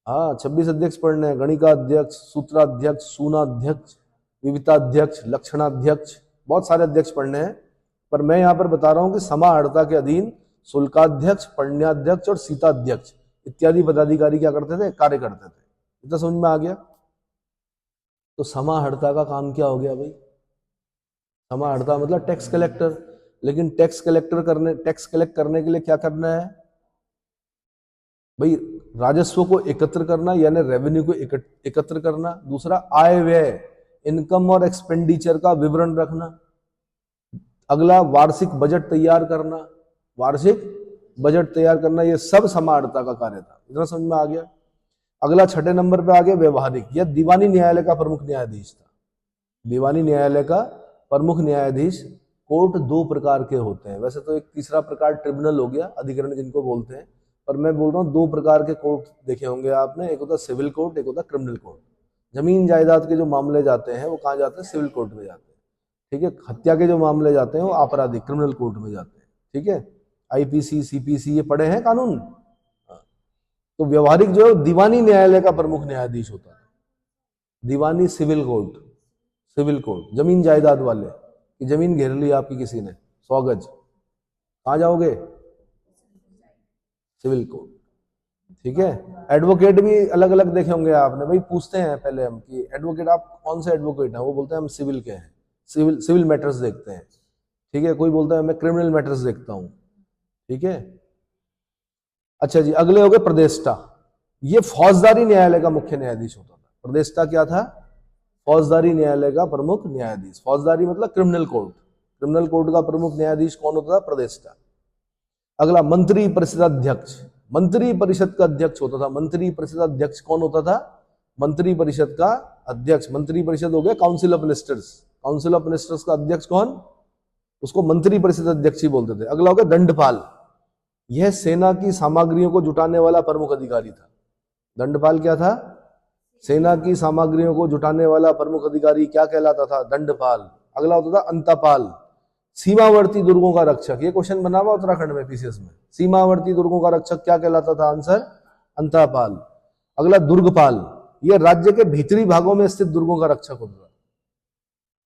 हाँ 26 अध्यक्ष पढ़ने हैं, गणिकाध्यक्ष, सूत्राध्यक्ष, सूनाध्यक्ष, विविताध्यक्ष, लक्षणाध्यक्ष, बहुत सारे अध्यक्ष पढ़ने हैं। पर मैं यहाँ पर बता रहा हूँ कि समाहर्ता के अधीन शुल्काध्यक्ष, पण्याध्यक्ष और सीताध्यक्ष इत्यादि पदाधिकारी क्या करते थे, कार्य करते थे। इतना समझ में आ गया। तो समाहर्ता का काम क्या हो गया भाई? समाहर्ता मतलब टैक्स कलेक्टर। लेकिन टैक्स कलेक्ट करने के लिए क्या करना है भाई? राजस्व को एकत्र करना, यानी रेवेन्यू को एकत्र करना। दूसरा, आय व्यय, इनकम और एक्सपेंडिचर का विवरण रखना। अगला, वार्षिक बजट तैयार करना। वार्षिक बजट तैयार करना, ये सब समाहर्ता का कार्य था। इतना समझ में आ गया। अगला 6 नंबर पे आ गया व्यवहारिक। यह दीवानी न्यायालय का प्रमुख न्यायाधीश था। दीवानी न्यायालय का प्रमुख न्यायाधीश। कोर्ट 2 प्रकार के होते हैं। वैसे तो एक तीसरा प्रकार ट्रिब्यूनल हो गया, अधिकरण जिनको बोलते हैं, पर मैं बोल रहा हूँ 2 प्रकार के कोर्ट देखे होंगे आपने। एक होता सिविल कोर्ट, एक होता क्रिमिनल कोर्ट। जमीन जायदाद के जो मामले जाते हैं वो कहाँ जाते हैं? सिविल कोर्ट में जाते हैं। ठीक है। हत्या के जो मामले जाते हैं वो आपराधिक क्रिमिनल कोर्ट में जाते हैं। ठीक है। आईपीसी, सीपीसी ये पढ़े हैं कानून। तो व्यवहारिक जो दीवानी न्यायालय का प्रमुख न्यायाधीश होता है। दीवानी सिविल कोर्ट, सिविल कोर्ट जमीन जायदाद वाले कि जमीन घेर ली आपकी किसी ने 100 गज, कहाँ जाओगे? Civil court. ठीक है। एडवोकेट भी अलग अलग देखे होंगे आपने। भाई पूछते हैं पहले हम कि एडवोकेट आप कौन से एडवोकेट हैं? वो बोलते हैं हम सिविल के हैं, सिविल मैटर्स देखते हैं। ठीक है। कोई बोलता है मैं क्रिमिनल मैटर्स देखता हूं। ठीक है। अच्छा जी, अगले हो गए प्रदेष्टा। ये फौजदारी न्यायालय का मुख्य न्यायाधीश होता था। प्रदेष्टा क्या था? फौजदारी न्यायालय का प्रमुख न्यायाधीश। फौजदारी मतलब क्रिमिनल कोर्ट। क्रिमिनल कोर्ट का प्रमुख न्यायाधीश कौन होता था? प्रदेष्टा। अगला मंत्री परिषद अध्यक्ष। मंत्री परिषद का अध्यक्ष होता था। मंत्री परिषद अध्यक्ष कौन होता था? मंत्री परिषद का अध्यक्ष। मंत्री परिषद हो गया council of ministers. Council of ministers का अध्यक्ष कौन? उसको मंत्री परिषद अध्यक्ष ही बोलते थे। अगला हो गया दंडपाल। यह सेना की सामग्रियों को जुटाने वाला प्रमुख अधिकारी था। दंडपाल क्या था? सेना की सामग्रियों को जुटाने वाला प्रमुख अधिकारी क्या कहलाता था? दंडपाल। अगला होता था अंतापाल, सीमावर्ती दुर्गों का रक्षक। ये क्वेश्चन बना हुआ उत्तराखंड में पीसीएस में। सीमावर्ती दुर्गों का रक्षक क्या कहलाता था? आंसर अंतापाल। अगला दुर्गपाल, यह राज्य के भीतरी भागों में स्थित दुर्गों का रक्षक होता था।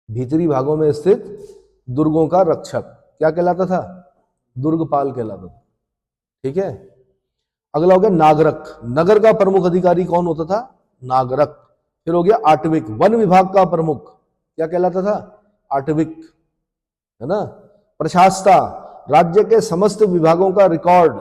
भीतरी भागों में स्थित दुर्गों का रक्षक क्या कहलाता था? दुर्गपाल कहलाता था। ठीक है। अगला हो गया नागरक। नगर का प्रमुख अधिकारी कौन होता था? नागरक। फिर हो गया आटविक। वन विभाग का प्रमुख क्या कहलाता था? आटविक, है ना। प्रशासता, राज्य के समस्त विभागों का रिकॉर्ड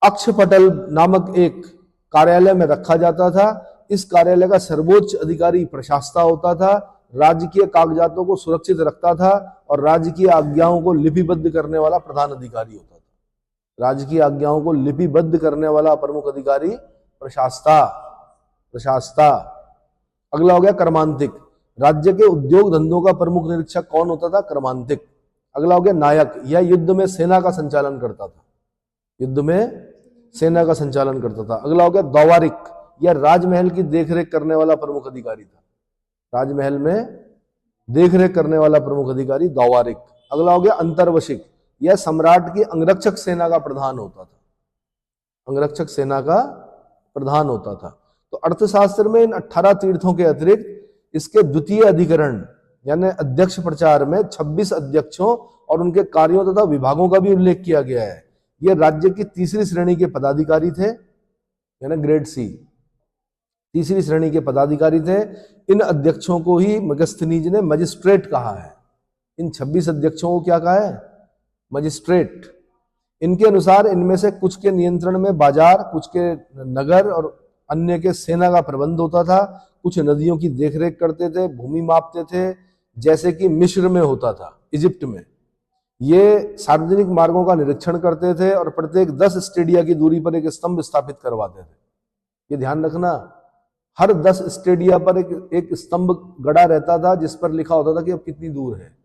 अक्षपटल नामक एक कार्यालय में रखा जाता था। इस कार्यालय का सर्वोच्च अधिकारी प्रशासता होता था। राजकीय कागजातों को सुरक्षित रखता था और राजकीय आज्ञाओं को लिपिबद्ध करने वाला प्रधान अधिकारी होता था। राजकीय आज्ञाओं को लिपिबद्ध करने वाला प्रमुख अधिकारी प्रशासता। प्रशासता। अगला हो गया कर्मांतिक। राज्य के उद्योग धंधों का प्रमुख निरीक्षक कौन होता था? कर्मांतिक। अगला हो गया नायक। यह युद्ध में सेना का संचालन करता था। युद्ध में सेना का संचालन करता था। अगला हो गया दौवारिक। यह राजमहल की देखरेख करने वाला प्रमुख अधिकारी था। राजमहल में देखरेख करने वाला प्रमुख अधिकारी दौवारिक। अगला हो गया अंतर्वशिक। यह सम्राट की अंगरक्षक सेना का प्रधान होता था। अंगरक्षक सेना का प्रधान होता था। तो अर्थशास्त्र में इन 18 तीर्थों के अतिरिक्त इसके द्वितीय अधिकरण यानी अध्यक्ष प्रचार में 26 अध्यक्षों और उनके कार्यों तथा विभागों का भी उल्लेख किया गया है। ये राज्य की तीसरी श्रेणी के पदाधिकारी थे, यानी ग्रेड सी, तीसरी श्रेणी के पदाधिकारी थे। इन अध्यक्षों को ही मगस्थनीज ने मजिस्ट्रेट कहा है। इन 26 अध्यक्षों को क्या कहा है? मजिस्ट्रेट। इनके अनुसार इनमें से कुछ के नियंत्रण में बाजार, कुछ के नगर और अन्य के सेना का प्रबंध होता था। कुछ नदियों की देखरेख करते थे, भूमि मापते थे, जैसे कि मिस्र में होता था, इजिप्ट में। ये सार्वजनिक मार्गों का निरीक्षण करते थे और प्रत्येक 10 स्टेडिया की दूरी पर एक स्तंभ स्थापित करवाते थे। ये ध्यान रखना, हर 10 स्टेडिया पर एक स्तंभ गड़ा रहता था जिस पर लिखा होता था कि अब कितनी दूर है।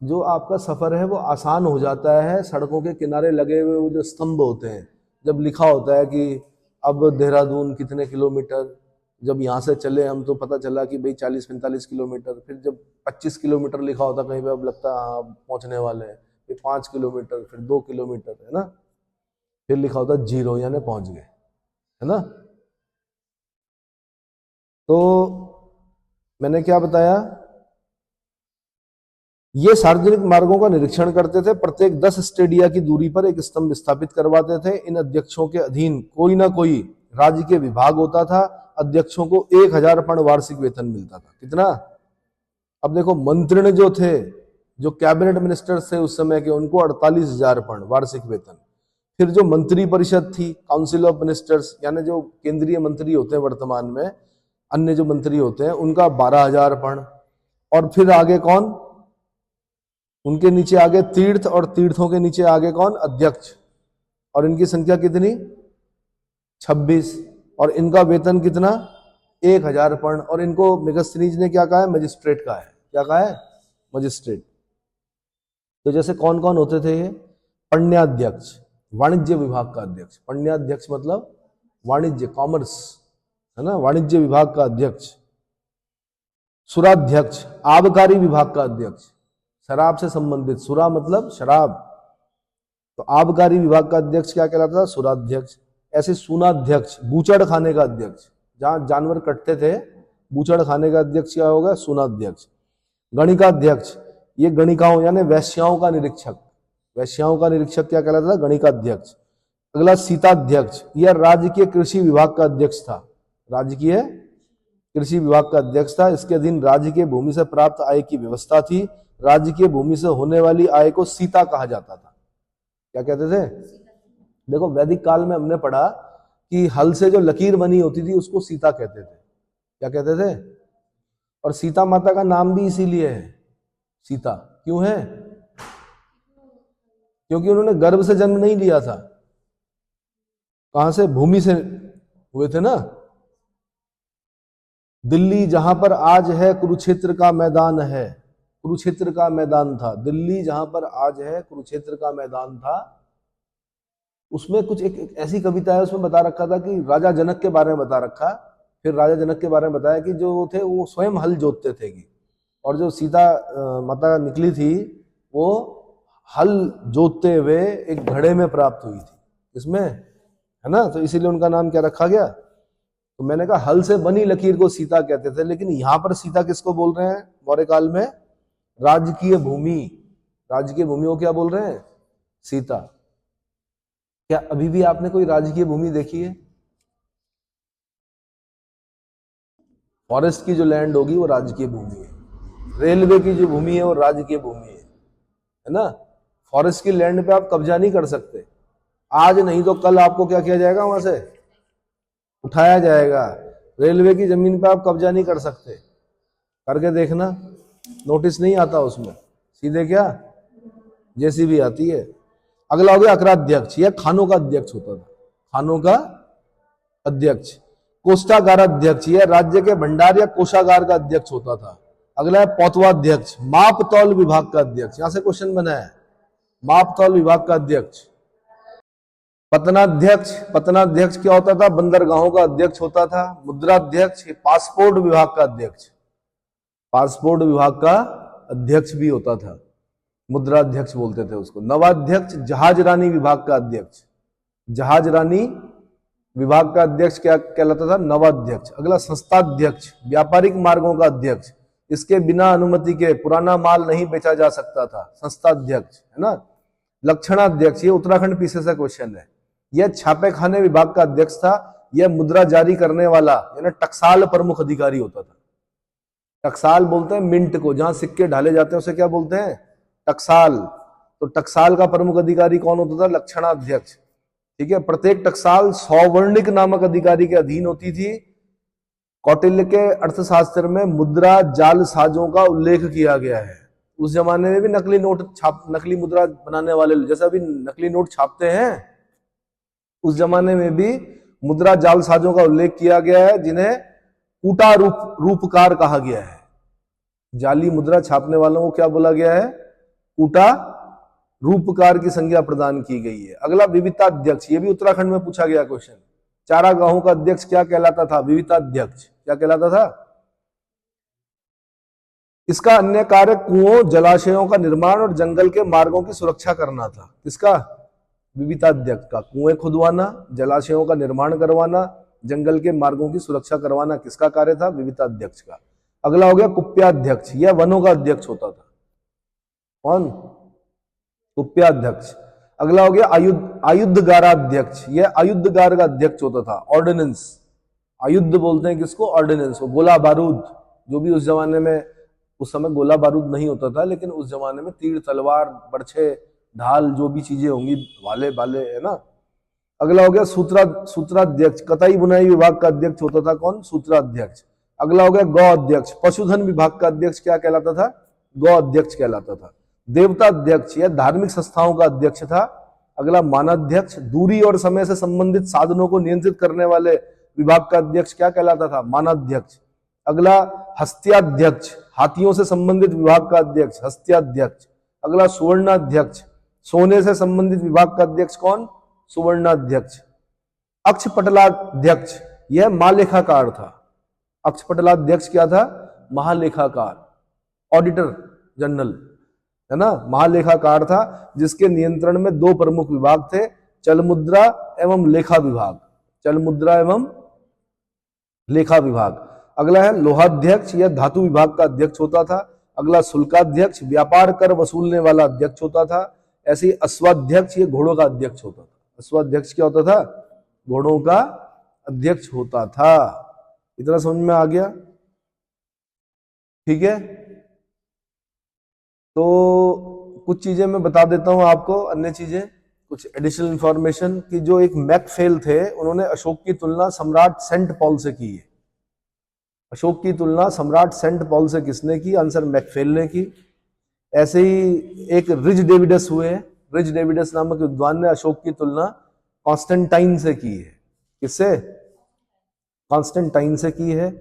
जो आपका सफर है वो आसान हो जाता है। सड़कों के किनारे लगे हुए वो जो स्तंभ होते हैं, जब लिखा होता है कि अब देहरादून कितने किलोमीटर, जब यहाँ से चले हम तो पता चला कि भाई 40-45 किलोमीटर। फिर जब 25 किलोमीटर लिखा होता कहीं पे, अब लगता है हाँ पहुँचने वाले हैं। फिर 5 किलोमीटर, फिर 2 किलोमीटर, है ना। फिर लिखा होता 0 यानी पहुँच गए। है ना। तो मैंने क्या बताया, ये सार्वजनिक मार्गों का निरीक्षण करते थे, प्रत्येक 10 स्टेडिया की दूरी पर एक स्तंभ स्थापित करवाते थे। इन अध्यक्षों के अधीन कोई ना कोई राज्य के विभाग होता था। अध्यक्षों को 1000 पौंड वार्षिक वेतन मिलता था। कितना? अब देखो, मंत्री जो थे, जो कैबिनेट मिनिस्टर्स थे उस समय के, उनको 48,000 पौंड वार्षिक वेतन। फिर जो मंत्री परिषद थी, काउंसिल ऑफ मिनिस्टर्स, यानी जो केंद्रीय मंत्री होते हैं वर्तमान में, अन्य जो मंत्री होते हैं, उनका 12,000 पौंड। और फिर आगे कौन? उनके नीचे आगे तीर्थ, और तीर्थों के नीचे आगे कौन? अध्यक्ष। और इनकी संख्या कितनी? 26। और इनका वेतन कितना? 1000 पौंड। और इनको मेगास्थनीज ने क्या कहा है? मजिस्ट्रेट कहा है। क्या कहा है? मजिस्ट्रेट। तो जैसे कौन कौन होते थे ये? पण्याध्यक्ष, वाणिज्य विभाग का अध्यक्ष। पण्याध्यक्ष मतलब वाणिज्य, कॉमर्स, है ना, वाणिज्य विभाग का अध्यक्ष। सुराध्यक्ष, आबकारी विभाग का अध्यक्ष, शराब से संबंधित, सुरा मतलब शराब, तो आबकारी विभाग का अध्यक्ष क्या कहलाता था? सुराध्यक्ष। ऐसे सूनाध्यक्ष, बूचड़ खाने का अध्यक्ष, जहां जानवर कटते थे, बूचड़ खाने का अध्यक्ष क्या होगा? सूनाध्यक्ष। गणिकाध्यक्ष, ये गणिकाओं यानी वैश्याओं का निरीक्षक। वैश्याओं का निरीक्षक क्या कहलाता था? गणिकाध्यक्ष। अगला सीताध्यक्ष, यह राजकीय कृषि विभाग का अध्यक्ष था। राजकीय कृषि विभाग का अध्यक्ष था। इसके अधीन राज्य के भूमि से प्राप्त आय की व्यवस्था थी। राज्य की भूमि से होने वाली आय को सीता कहा जाता था। क्या कहते थे? देखो, वैदिक काल में हमने पढ़ा कि हल से जो लकीर बनी होती थी उसको सीता कहते थे। क्या कहते थे? और सीता माता का नाम भी इसीलिए है सीता। क्यों है? क्योंकि उन्होंने गर्भ से जन्म नहीं लिया था। कहां से? भूमि से हुए थे ना। दिल्ली जहां पर आज है कुरुक्षेत्र का मैदान है, कुरुक्षेत्र का मैदान था। दिल्ली जहां पर आज है कुरुक्षेत्र का मैदान था। उसमें कुछ एक ऐसी कविता है, उसमें बता रखा था कि राजा जनक के बारे में बता रखा। फिर राजा जनक के बारे में बताया कि जो थे वो स्वयं हल जोतते थे कि, और जो सीता माता निकली थी वो हल जोतते हुए एक घड़े में प्राप्त हुई थी। इसमें है ना, तो इसीलिए उनका नाम क्या रखा गया? तो मैंने कहा हल से बनी लकीर को सीता कहते थे, लेकिन यहां पर सीता किसको बोल रहे हैं मौर्य काल में? राजकीय भूमि। राजकीय भूमि को क्या बोल रहे हैं? सीता। क्या अभी भी आपने कोई राजकीय भूमि देखी है? फॉरेस्ट की जो लैंड होगी वो राजकीय भूमि है। रेलवे की जो भूमि है वो राजकीय भूमि है ना। फॉरेस्ट की लैंड पे आप कब्जा नहीं कर सकते। आज नहीं तो कल आपको क्या किया जाएगा? वहां से उठाया जाएगा। रेलवे की जमीन पे आप कब्जा नहीं कर सकते। करके देखना, नोटिस नहीं आता उसमें, सीधे क्या जेसीबी आती है। अगला हो गया अकराध्यक्ष, यह खानों का अध्यक्ष होता था। खानों का अध्यक्ष। कोषागार अध्यक्ष, यह राज्य के भंडार या कोषागार का अध्यक्ष होता था। अगला है पौतवाध्यक्ष, माप तौल विभाग का अध्यक्ष। यहां से क्वेश्चन बना है, माप तौल विभाग का अध्यक्ष। पतनाध्यक्ष, पतनाध्यक्ष क्या होता था? बंदरगाहों का अध्यक्ष होता था। मुद्राध्यक्ष, पासपोर्ट विभाग का अध्यक्ष, पासपोर्ट विभाग का अध्यक्ष भी होता था, मुद्राध्यक्ष बोलते थे उसको। नवाध्यक्ष, जहाज रानी विभाग का अध्यक्ष। जहाज रानी विभाग का अध्यक्ष क्या कहलाता था? नवाध्यक्ष। अगला संस्थाध्यक्ष, व्यापारिक मार्गों का अध्यक्ष। इसके बिना अनुमति के पुराना माल नहीं बेचा जा सकता था, संस्थाध्यक्ष, है ना। लक्षणाध्यक्ष, ये उत्तराखंड पीछे से क्वेश्चन है। यह छापे खाने विभाग का अध्यक्ष था। यह मुद्रा जारी करने वाला यानी टकसाल प्रमुख अधिकारी होता था। टकसाल बोलते हैं मिंट को, जहां सिक्के ढाले जाते हैं उसे क्या बोलते हैं? टकसाल। तो टकसाल का प्रमुख अधिकारी कौन होता था? लक्षणाध्यक्ष। ठीक है। प्रत्येक टकसाल सौवर्णिक नामक अधिकारी के अधीन होती थी। कौटिल्य के अर्थशास्त्र में मुद्रा जाल साजों का उल्लेख किया गया है। उस जमाने में भी नकली नोट नकली मुद्रा बनाने वाले, जैसे अभी नकली नोट छापते हैं, उस जमाने में भी मुद्रा जाल साजों का उल्लेख किया गया है, जिन्हें कूटा रूपकार कहा गया है। जाली मुद्रा छापने वालों को क्या बोला गया है? कूटा रूपकार की संज्ञा प्रदान की गई है। अगला विविताध्यक्ष, ये भी उत्तराखंड में पूछा गया क्वेश्चन। चारागाहों का अध्यक्ष क्या कहलाता था? विविताध्यक्ष। क्या कहलाता था? इसका अन्य कार्य कुओं, जलाशयों का निर्माण और जंगल के मार्गों की सुरक्षा करना था। किसका? विविताध्यक्ष का कुएं खुदवाना, जलाशयों का निर्माण करवाना, जंगल के मार्गों की सुरक्षा करवाना किसका कार्य था? विविताध्यक्ष का। अगला हो गया कुप्याध्यक्ष, यह वनों का अध्यक्ष होता था। कौन? कुप्याध्यक्ष। अगला हो गया आयुद्धगाराध्यक्ष, यह आयुद्धगार का अध्यक्ष होता था। ऑर्डिनेंस, आयुद्ध बोलते हैं किसको? ऑर्डिनेंस। गोला बारूद, जो भी उस जमाने में, उस समय गोला बारूद नहीं होता था, लेकिन उस जमाने में तीर तलवार बर्छे ढाल जो भी चीजें होंगी, भाले भाले, है ना। अगला हो गया सूत्राध्यक्ष, कताई बुनाई विभाग का अध्यक्ष होता था। कौन? सूत्राध्यक्ष। अगला हो गया गौ अध्यक्ष, पशुधन विभाग का अध्यक्ष क्या कहलाता था? गौ अध्यक्ष कहलाता था। देवता अध्यक्ष, यह धार्मिक संस्थाओं का अध्यक्ष था। अगला मानाध्यक्ष, दूरी और समय से संबंधित साधनों को नियंत्रित करने वाले विभाग का अध्यक्ष क्या कहलाता था? मानाध्यक्ष। अगला हस्त्याध्यक्ष, हाथियों से संबंधित विभाग का अध्यक्ष, हस्त्याध्यक्ष। अगला सुवर्णाध्यक्ष, सोने से संबंधित विभाग का अध्यक्ष कौन? सुवर्णाध्यक्ष। अक्षपटलाध्यक्ष, यह महालेखाकार था। अक्षपटलाध्यक्ष क्या था? महालेखाकार, ऑडिटर जनरल, है ना, महालेखाकार था, जिसके नियंत्रण में दो प्रमुख विभाग थे, चल मुद्रा एवं लेखा विभाग। चल मुद्रा एवं लेखा विभाग। अगला है लोहाध्यक्ष, यह धातु विभाग का अध्यक्ष होता था। अगला शुल्काध्यक्ष, व्यापार कर वसूलने वाला अध्यक्ष होता था। ऐसे ही अश्वाध्यक्ष, ये घोड़ों का अध्यक्ष होता था। अश्वाध्यक्ष क्या होता था? घोड़ों का अध्यक्ष होता था। इतना समझ में आ गया? ठीक है, तो कुछ चीजें मैं बता देता हूं आपको, अन्य चीजें, कुछ एडिशनल इंफॉर्मेशन की। जो एक मैकफेल थे, उन्होंने अशोक की तुलना सम्राट सेंट पॉल से की है। अशोक की तुलना सम्राट सेंट पॉल से किसने की? आंसर मैकफेल ने की। ऐसे ही एक रिज डेविडस हुए, रिज डेविडस नामक विद्वान ने अशोक की तुलना कॉन्स्टेंटाइन से की है। किससे? कॉन्स्टेंटाइन से की है।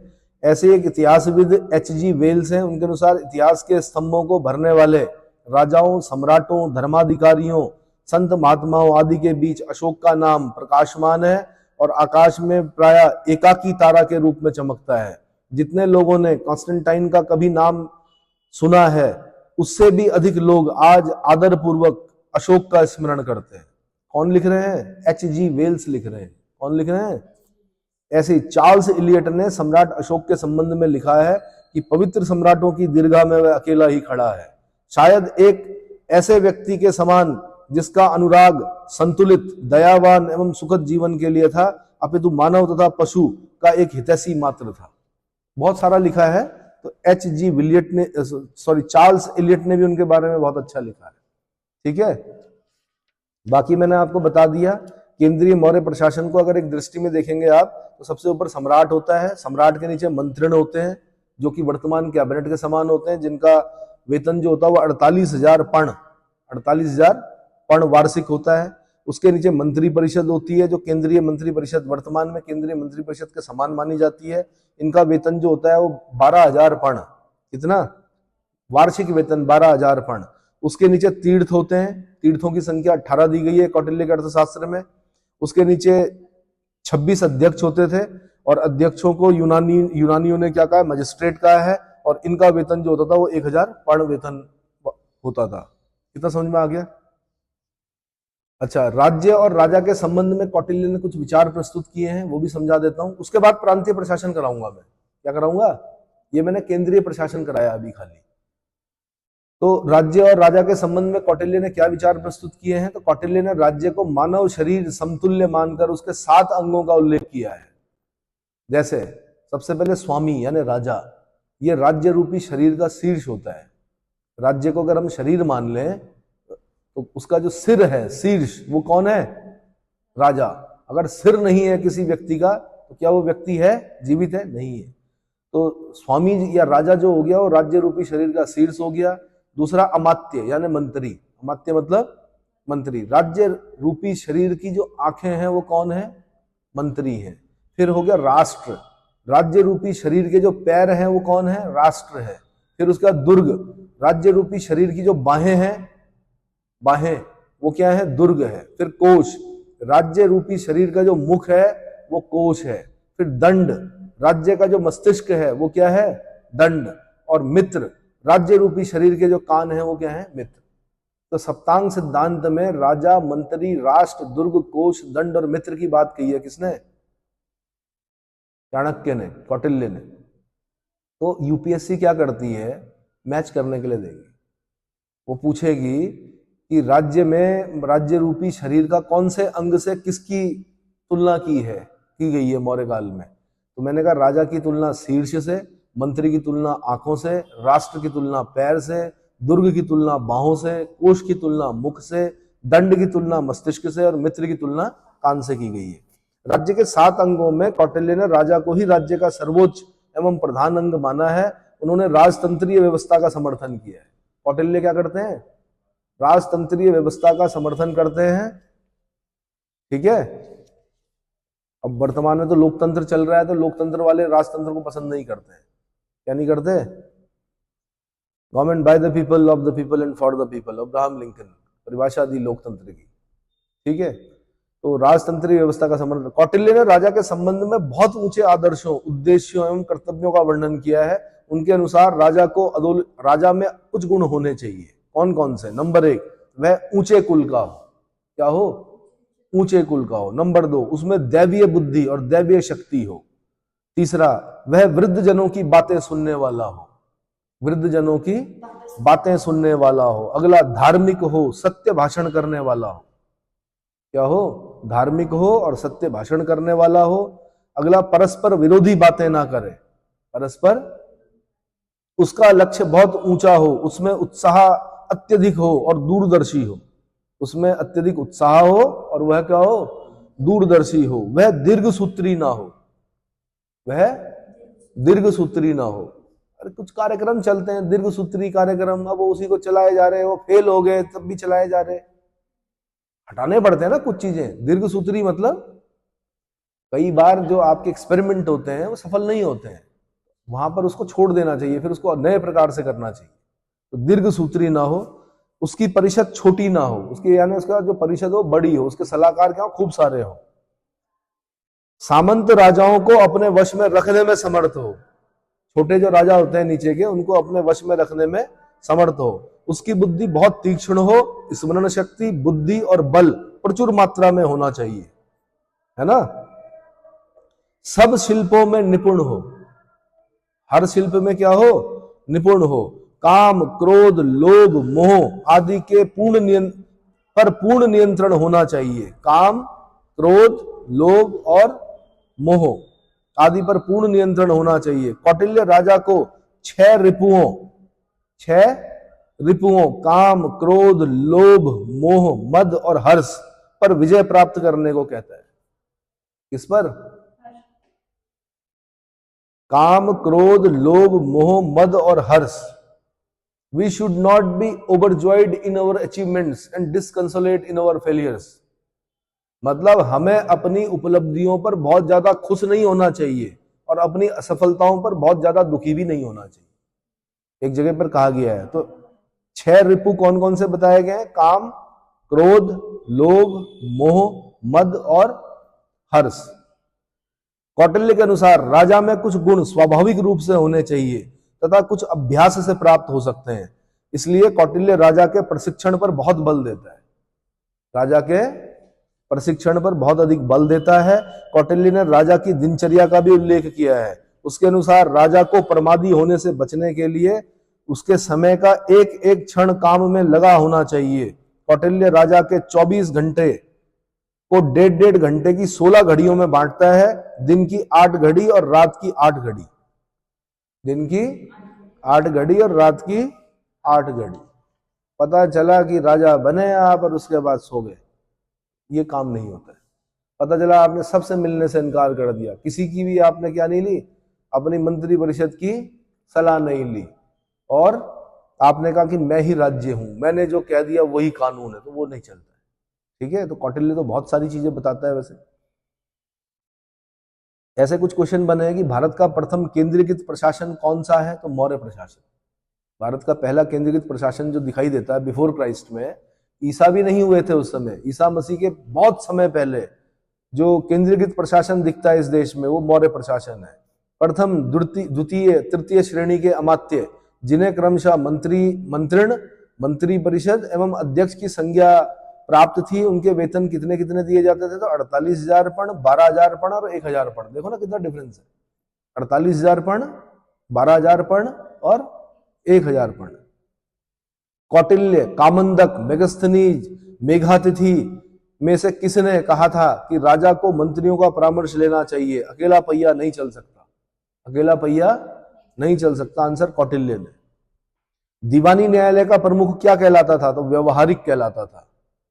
ऐसे एक इतिहासविद H.G. वेल्स हैं, उनके अनुसार इतिहास के स्तंभों को भरने वाले राजाओं, सम्राटों, धर्माधिकारियों, संत महात्माओं आदि के बीच अशोक का नाम प्रकाशमान है और आकाश में प्राय एकाकी तारा के रूप में चमकता है। जितने लोगों ने कॉन्स्टेंटाइन का कभी नाम सुना है, उससे भी अधिक लोग आज आदर पूर्वक अशोक का स्मरण करते हैं। कौन लिख रहे हैं? H.G. वेल्स लिख रहे हैं। कौन लिख रहे हैं? ऐसे ही चार्ल्स इलियट ने सम्राट अशोक के संबंध में लिखा है कि पवित्र सम्राटों की दीर्घा में वह अकेला ही खड़ा है, शायद एक ऐसे व्यक्ति के समान जिसका अनुराग संतुलित, दयावान एवं सुखद जीवन के लिए था, अपितु मानव तथा पशु का एक हितैषी मात्र था। बहुत सारा लिखा है। तो H.G. विलियट ने, चार्ल्स इलियट ने भी उनके बारे में बहुत अच्छा लिखा है। ठीक है, बाकी मैंने आपको बता दिया। केंद्रीय मौर्य प्रशासन को अगर एक दृष्टि में देखेंगे आप, तो सबसे ऊपर सम्राट होता है, सम्राट के नीचे मंत्रिण होते हैं, जो कि वर्तमान कैबिनेट के समान होते हैं, जिनका वेतन जो होता है वो 48,000 पण, 48,000 पण वार्षिक होता है। उसके नीचे मंत्री परिषद होती है, जो केंद्रीय मंत्री परिषद वर्तमान में केंद्रीय मंत्री परिषद के समान मानी जाती है। इनका वेतन जो होता है वो 12,000 पण, कितना? वार्षिक वेतन 12,000 पण। उसके नीचे तीर्थ होते हैं, तीर्थों की संख्या 18 दी गई है कौटिल्य के अर्थशास्त्र में। उसके नीचे 26 अध्यक्ष होते थे, और अध्यक्षों को यूनानियों ने क्या कहा? मजिस्ट्रेट कहा है। और इनका वेतन जो होता था वो 1,000 पण वेतन होता था। कितना समझ में आ गया? अच्छा, राज्य और राजा के संबंध में कौटिल्य ने कुछ विचार प्रस्तुत किए हैं, वो भी समझा देता हूं। उसके बाद प्रांतीय प्रशासन कराऊंगा मैं। क्या कराऊंगा? ये मैंने केंद्रीय प्रशासन कराया अभी खाली। तो राज्य और राजा के संबंध में कौटिल्य ने क्या विचार प्रस्तुत किए हैं? तो कौटिल्य ने राज्य को मानव शरीर समतुल्य मानकर उसके 7 अंगों का उल्लेख किया है। जैसे सबसे पहले स्वामी यानी राजा, ये राज्य रूपी शरीर का शीर्ष होता है। राज्य को अगर हम शरीर मान लें तो उसका जो सिर है, शीर्ष, वो कौन है? राजा। अगर सिर नहीं है किसी व्यक्ति का तो क्या वो व्यक्ति है? जीवित है? नहीं है। तो स्वामी या राजा जो हो गया वो राज्य रूपी शरीर का शीर्ष हो गया। दूसरा अमात्य यानी मंत्री, अमात्य मतलब मंत्री। राज्य रूपी शरीर की जो आंखें हैं वो कौन है? मंत्री हैं। फिर हो गया राष्ट्र, राज्य रूपी शरीर के जो पैर हैं वो कौन है? राष्ट्र है। फिर उसका दुर्ग, राज्य रूपी शरीर की जो बाहें हैं, बाहें वो क्या है? दुर्ग है। फिर कोश, राज्य रूपी शरीर का जो मुख है वो कोश है। फिर दंड, राज्य का जो मस्तिष्क है वो क्या है? दंड। और मित्र, राज्य रूपी शरीर के जो कान है वो क्या है? मित्र। तो सप्तांग सिद्धांत में राजा, मंत्री, राष्ट्र, दुर्ग, कोश, दंड और मित्र की बात कही है किसने? चाणक्य ने, कौटिल्य ने। तो यूपीएससी क्या करती है, मैच करने के लिए देगी। वो पूछेगी कि राज्य में, राज्य रूपी शरीर का कौन से अंग से किसकी तुलना की गई है मौर्य काल में। तो मैंने कहा राजा की तुलना शीर्ष से, मंत्री की तुलना आंखों से, राष्ट्र की तुलना पैर से, दुर्ग की तुलना बाहों से, कोश की तुलना मुख से, दंड की तुलना मस्तिष्क से और मित्र की तुलना कान से की गई है। राज्य के 7 अंगों में कौटिल्य ने राजा को ही राज्य का सर्वोच्च एवं प्रधान अंग माना है। उन्होंने राजतंत्रीय व्यवस्था का समर्थन किया है। कौटिल्य क्या करते हैं? राजतंत्रीय व्यवस्था का समर्थन करते हैं। ठीक है। अब वर्तमान में तो लोकतंत्र चल रहा है, तो लोकतंत्र वाले राजतंत्र को पसंद नहीं करते हैं। क्या नहीं करते? Government by the people, of the people and for the people, Abraham Lincoln परिभाषा दी लोकतंत्र की। ठीक है। तो राजतंत्रीय व्यवस्था का समर्थन। कौटिल्य ने राजा के संबंध में बहुत ऊंचे आदर्शों, उद्देश्यों एवं कर्तव्यों का वर्णन किया है। उनके अनुसार राजा में कुछ गुण होने चाहिए। कौन कौन से? नंबर 1, वह ऊंचे कुल का हो। क्या हो? ऊंचे कुल का हो। नंबर 2, उसमें दैवीय बुद्धि और दैवीय शक्ति हो। तीसरा, वह वृद्ध जनों की बातें सुनने वाला हो। वृद्ध जनों की बातें सुनने वाला हो। अगला, धार्मिक हो, सत्य भाषण करने वाला हो। क्या हो? धार्मिक हो और सत्य भाषण करने वाला हो। अगला, परस्पर विरोधी बातें ना करे। परस्पर, उसका लक्ष्य बहुत ऊंचा हो, उसमें उत्साह अत्यधिक हो और दूरदर्शी हो। उसमें अत्यधिक उत्साह हो और वह क्या हो? दूरदर्शी हो। वह दीर्घसूत्री ना हो। वह दीर्घसूत्री ना हो। अरे कुछ कार्यक्रम चलते हैं दीर्घसूत्री कार्यक्रम, अब वो उसी को चलाए जा रहे हैं। वो फेल हो गए तब भी चलाए जा रहे। हटाने पड़ते हैं ना कुछ चीजें। दीर्घसूत्री मतलब कई बार जो आपके एक्सपेरिमेंट होते हैं वो सफल नहीं होते हैं, वहां पर उसको छोड़ देना चाहिए, फिर उसको नए प्रकार से करना चाहिए। तो दीर्घसूत्री ना हो, उसकी परिषद छोटी ना हो, उसकी यानी उसका जो परिषद हो बड़ी हो, उसके सलाहकार क्या हो? खूब सारे हो। सामंत राजाओं को अपने वश में रखने में समर्थ हो। छोटे जो राजा होते हैं नीचे के, उनको अपने वश में रखने में समर्थ हो। उसकी बुद्धि बहुत तीक्ष्ण हो। स्मरण शक्ति, बुद्धि और बल प्रचुर मात्रा में होना चाहिए, है ना। सब शिल्पों में निपुण हो। हर शिल्प में क्या हो? निपुण हो। काम, क्रोध, लोभ, मोह आदि के पूर्ण नियंत्रण होना चाहिए। काम, क्रोध, लोभ और मोह आदि पर पूर्ण नियंत्रण होना चाहिए। कौटिल्य राजा को 6 रिपुओं काम, क्रोध, लोभ, मोह, मद और हर्ष पर विजय प्राप्त करने को कहता है। किस पर? काम, क्रोध, लोभ, मोह, मद और हर्ष। We should not be overjoyed in our achievements and disconsolate in our failures. मतलब हमें अपनी उपलब्धियों पर बहुत ज्यादा खुश नहीं होना चाहिए और अपनी असफलताओं पर बहुत ज्यादा दुखी भी नहीं होना चाहिए। एक जगह पर कहा गया है। तो 6 रिपु कौन कौन से बताए गए हैं? काम, क्रोध, लोभ, मोह, मद और हर्ष। कौटिल्य के अनुसार राजा में कुछ गुण स्वाभाविक रूप से होने चाहिए तथा कुछ अभ्यास से प्राप्त हो सकते हैं। इसलिए कौटिल्य राजा के प्रशिक्षण पर बहुत बल देता है। राजा के प्रशिक्षण पर बहुत अधिक बल देता है। कौटिल्य ने राजा की दिनचर्या का भी उल्लेख किया है। उसके अनुसार राजा को प्रमादी होने से बचने के लिए उसके समय का एक एक क्षण काम में लगा होना चाहिए। कौटिल्य राजा के 24 घंटे को 1.5 घंटे की 16 घड़ियों में बांटता है। दिन की 8 घड़ी और रात की 8 घड़ी। दिन की 8 घड़ी और रात की 8 घड़ी। पता चला कि राजा बने आप और उसके बाद सो गए, ये काम नहीं होता है। पता चला आपने सबसे मिलने से इनकार कर दिया, किसी की भी आपने क्या नहीं ली? अपनी मंत्री परिषद की सलाह नहीं ली और आपने कहा कि मैं ही राज्य हूं, मैंने जो कह दिया वही कानून है, तो वो नहीं चलता है। ठीक है। तो कौटिल्य तो बहुत सारी चीजें बताता है। वैसे ऐसे कुछ क्वेश्चन बने हैं कि भारत का प्रथम केंद्रीकृत प्रशासन कौन सा है? तो मौर्य प्रशासन। भारत का पहला केंद्रीकृत प्रशासन जो दिखाई देता है बिफोर क्राइस्ट में, ईसा भी नहीं हुए थे उस समय, ईसा मसीह के बहुत समय पहले जो केंद्रीकृत प्रशासन दिखता है इस देश में, वो मौर्य प्रशासन है। प्रथम, द्वितीय, तृतीय श्रेणी के अमात्य, जिन्हें क्रमशः मंत्री, मंत्रिण, मंत्री परिषद एवं अध्यक्ष की संज्ञा प्राप्त थी, उनके वेतन कितने कितने दिए जाते थे, तो 48,000 पण, 12,000 पण और 1,000 पण। देखो ना कितना डिफरेंस है, 48,000 पण, 12,000 पण और 1,000 पण। कौटिल्य, कामंदक, मेगस्थनीज, मेघातिथि में से किसने कहा था कि राजा को मंत्रियों का परामर्श लेना चाहिए, अकेला पहिया नहीं चल सकता, अकेला पहिया नहीं चल सकता, आंसर कौटिल्य ने। दीवानी न्यायालय का प्रमुख क्या कहलाता था, तो व्यवहारिक कहलाता था।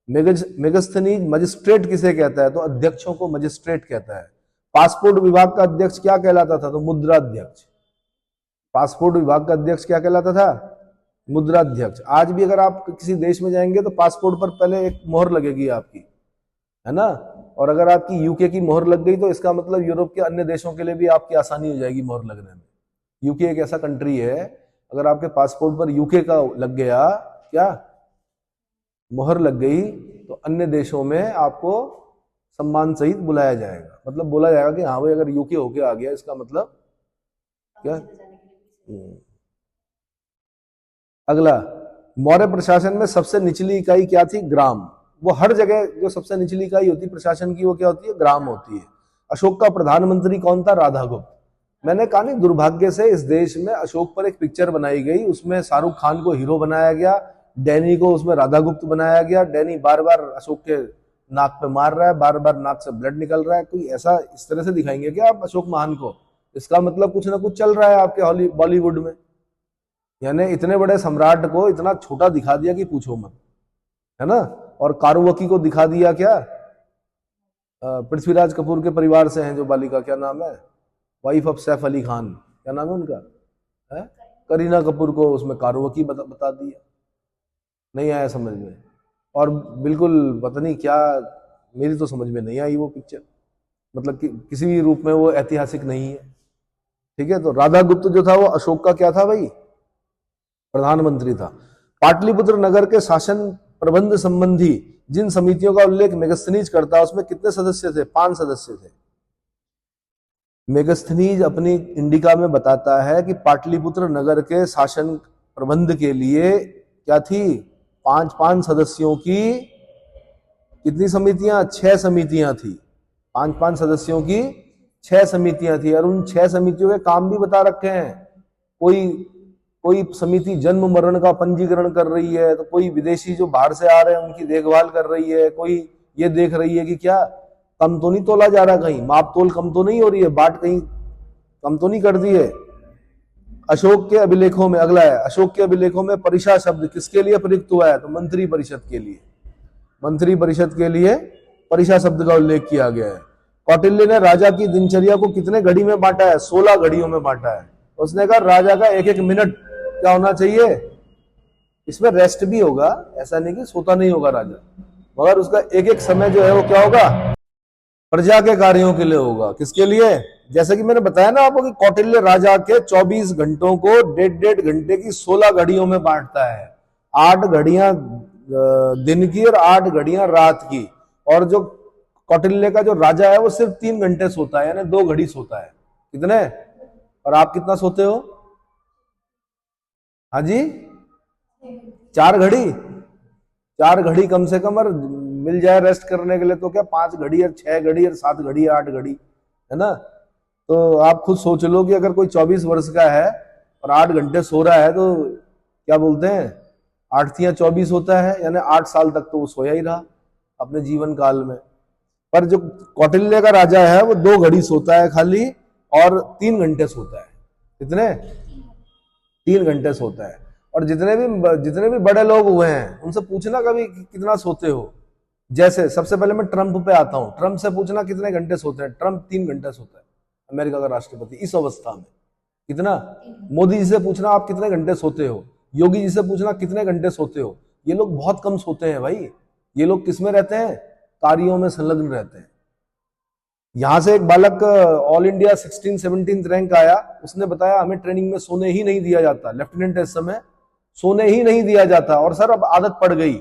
मेगस्थनीज, मजिस्ट्रेट किसे कहता है, तो अध्यक्षों को मजिस्ट्रेट कहता है। पासपोर्ट विभाग का अध्यक्ष क्या कहलाता था, तो मुद्राध्यक्ष। पासपोर्ट विभाग का अध्यक्ष क्या कहलाता था, मुद्राध्यक्ष। आज भी अगर आप किसी देश में जाएंगे तो पासपोर्ट पर पहले एक मोहर लगेगी आपकी, है ना, और अगर आपकी यूके की मोहर लग गई तो इसका मतलब यूरोप के अन्य देशों के लिए भी आपकी आसानी हो जाएगी मोहर लगने में। यूके एक ऐसा कंट्री है, अगर आपके पासपोर्ट पर यूके का लग गया, क्या मोहर लग गई, तो अन्य देशों में आपको सम्मान सहित बुलाया जाएगा, मतलब बोला जाएगा कि हाँ भाई अगर यूके होके आ गया, इसका मतलब क्या। अगला, मौर्य प्रशासन में सबसे निचली इकाई क्या थी, ग्राम। वो हर जगह जो सबसे निचली इकाई होती है प्रशासन की, वो क्या होती है, ग्राम होती है। अशोक का प्रधानमंत्री कौन था, राधागुप्त। मैंने कहा नहीं, दुर्भाग्य से इस देश में अशोक पर एक पिक्चर बनाई गई, उसमें शाहरुख खान को हीरो बनाया गया, डैनी को उसमें राधागुप्त बनाया गया। डैनी बार बार अशोक के नाक पे मार रहा है, बार बार नाक से ब्लड निकल रहा है। कोई ऐसा इस तरह से दिखाएंगे क्या आप अशोक महान को, इसका मतलब कुछ ना कुछ चल रहा है आपके बॉलीवुड में। यानी इतने बड़े सम्राट को इतना छोटा दिखा दिया कि पूछो मत, है ना। और कारुवकी को दिखा दिया क्या, पृथ्वीराज कपूर के परिवार से हैं जो बालिका, क्या नाम है, वाइफ ऑफ सैफ अली खान, क्या नाम है उनका, है करीना कपूर, को उसमें कारुवकी बता दिया। नहीं आया समझ में, और बिल्कुल पता नहीं क्या, मेरी तो समझ में नहीं आई वो पिक्चर, मतलब कि किसी भी रूप में वो ऐतिहासिक नहीं है। ठीक है, तो राधागुप्त जो था वो अशोक का क्या था भाई, प्रधानमंत्री था। पाटलिपुत्र नगर के शासन प्रबंध संबंधी जिन समितियों का उल्लेख मेगस्थनीज करता है, उसमें कितने सदस्य थे, 5 सदस्य थे। मेगस्थनीज अपनी इंडिका में बताता है कि पाटलिपुत्र नगर के शासन प्रबंध के लिए क्या थी, 5 सदस्यों की कितनी समितियां, 6 समितियां थी। 5 सदस्यों की 6 समितियां थी, और उन 6 समितियों के काम भी बता रखे हैं। कोई समिति जन्म मरण का पंजीकरण कर रही है, तो कोई विदेशी जो बाहर से आ रहे हैं उनकी देखभाल कर रही है, कोई ये देख रही है कि क्या कम तो नहीं तोला जा रहा, कहीं माप तोल कम तो नहीं हो रही है, बाट कहीं कम तो नहीं कर दी है। अशोक के अभिलेखों में, अगला है, अशोक के अभिलेखों में परिषा शब्द किसके लिए प्रयुक्त हुआ है, तो मंत्री परिषद के लिए। मंत्री परिषद के लिए परिषा शब्द का उल्लेख किया गया है। कौटिल्य ने राजा की दिनचर्या को कितने घड़ी में बांटा है, 16 घड़ियों में बांटा है। उसने कहा राजा का एक एक मिनट क्या होना चाहिए, इसमें रेस्ट भी होगा, ऐसा नहीं कि सोता नहीं होगा राजा, मगर उसका एक एक समय जो है वो क्या होगा, प्रजा के कार्यों के लिए होगा। किसके लिए, जैसे कि मैंने बताया ना आपको कि कौटिल्य राजा के 24 घंटों को 1.5 घंटे की 16 घड़ियों में बांटता है। 8 घड़ियां दिन की और 8 घड़ियां रात की। और जो कौटिल्य का जो राजा है वो सिर्फ 3 घंटे सोता है, यानी 2 घड़ी सोता है। कितने, और आप कितना सोते हो, हाँ जी 4 घड़ी, 4 घड़ी कम से कम, और मिल जाए रेस्ट करने के लिए तो क्या 5 घड़ी और 6 घड़ी और 7 घड़ी 8 घड़ी, है ना। तो आप खुद सोच लो कि अगर कोई 24 वर्ष का है और 8 घंटे सो रहा है, तो क्या बोलते हैं 8 तियां 24 होता है, यानी 8 साल तक तो वो सोया ही रहा अपने जीवन काल में। पर जो कौटिल्य का राजा है वो 2 घड़ी सोता है खाली, और 3 घंटे सोता है। कितने, 3 घंटे सोता है। और जितने भी बड़े लोग हुए हैं उनसे पूछना कभी कितना सोते हो। जैसे सबसे पहले मैं ट्रंप पे आता हूं, ट्रंप से पूछना कितने घंटे सोते हैं, ट्रंप 3 घंटे सोता है, अमेरिका का राष्ट्रपति इस अवस्था में। कितना, मोदी जी से पूछना आप कितने घंटे सोते हो, योगी जी से पूछना कितने घंटे सोते हो। ये लोग बहुत कम सोते हैं भाई। ये लोग किसमें रहते हैं, कार्यों में संलग्न रहते हैं। यहां से एक बालक ऑल इंडिया 16-17 रैंक आया, उसने बताया हमें ट्रेनिंग में सोने ही नहीं दिया जाता, लेफ्टिनेंट इस समय सोने ही नहीं दिया जाता। और सर अब आदत पड़ गई,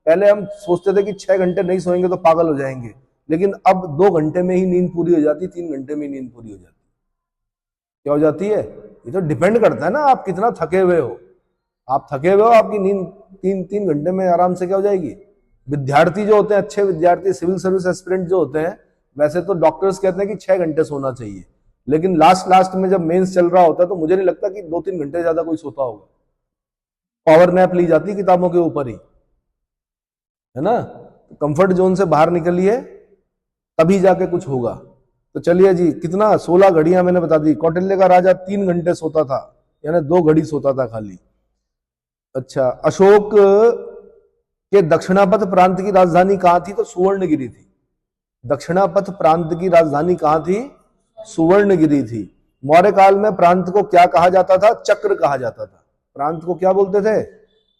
पहले हम सोचते थे कि 6 घंटे नहीं सोएंगे तो पागल हो जाएंगे, लेकिन अब 2 घंटे में ही नींद पूरी हो जाती, 3 घंटे में नींद पूरी हो जाती। क्या हो जाती है, ये तो डिपेंड करता है ना आप कितना थके हुए हो। आप थके हुए हो, आपकी नींद तीन तीन घंटे में आराम से क्या हो जाएगी। विद्यार्थी जो होते हैं, अच्छे विद्यार्थी, सिविल सर्विस एस्पिरेंट जो होते हैं, वैसे तो डॉक्टर्स कहते हैं कि 6 घंटे सोना चाहिए, लेकिन लास्ट में जब मेंस चल रहा होता है तो मुझे नहीं लगता कि 2-3 घंटे ज्यादा कोई सोता होगा। पावर नैप ली जाती है किताबों के ऊपर ही, है ना। कंफर्ट जोन से बाहर निकलिए तभी जाके कुछ होगा। तो चलिए जी, कितना 16 घड़ियां मैंने बता दी। कौटिल्य का राजा 3 घंटे सोता था, यानी 2 घड़ी सोता था खाली। अच्छा, अशोक के दक्षिणापथ प्रांत की राजधानी कहां थी? तो सुवर्णगिरी थी। दक्षिणापथ प्रांत की राजधानी कहां थी? सुवर्णगिरी थी। मौर्य काल में प्रांत को क्या कहा जाता था? चक्र कहा जाता था। प्रांत को क्या बोलते थे?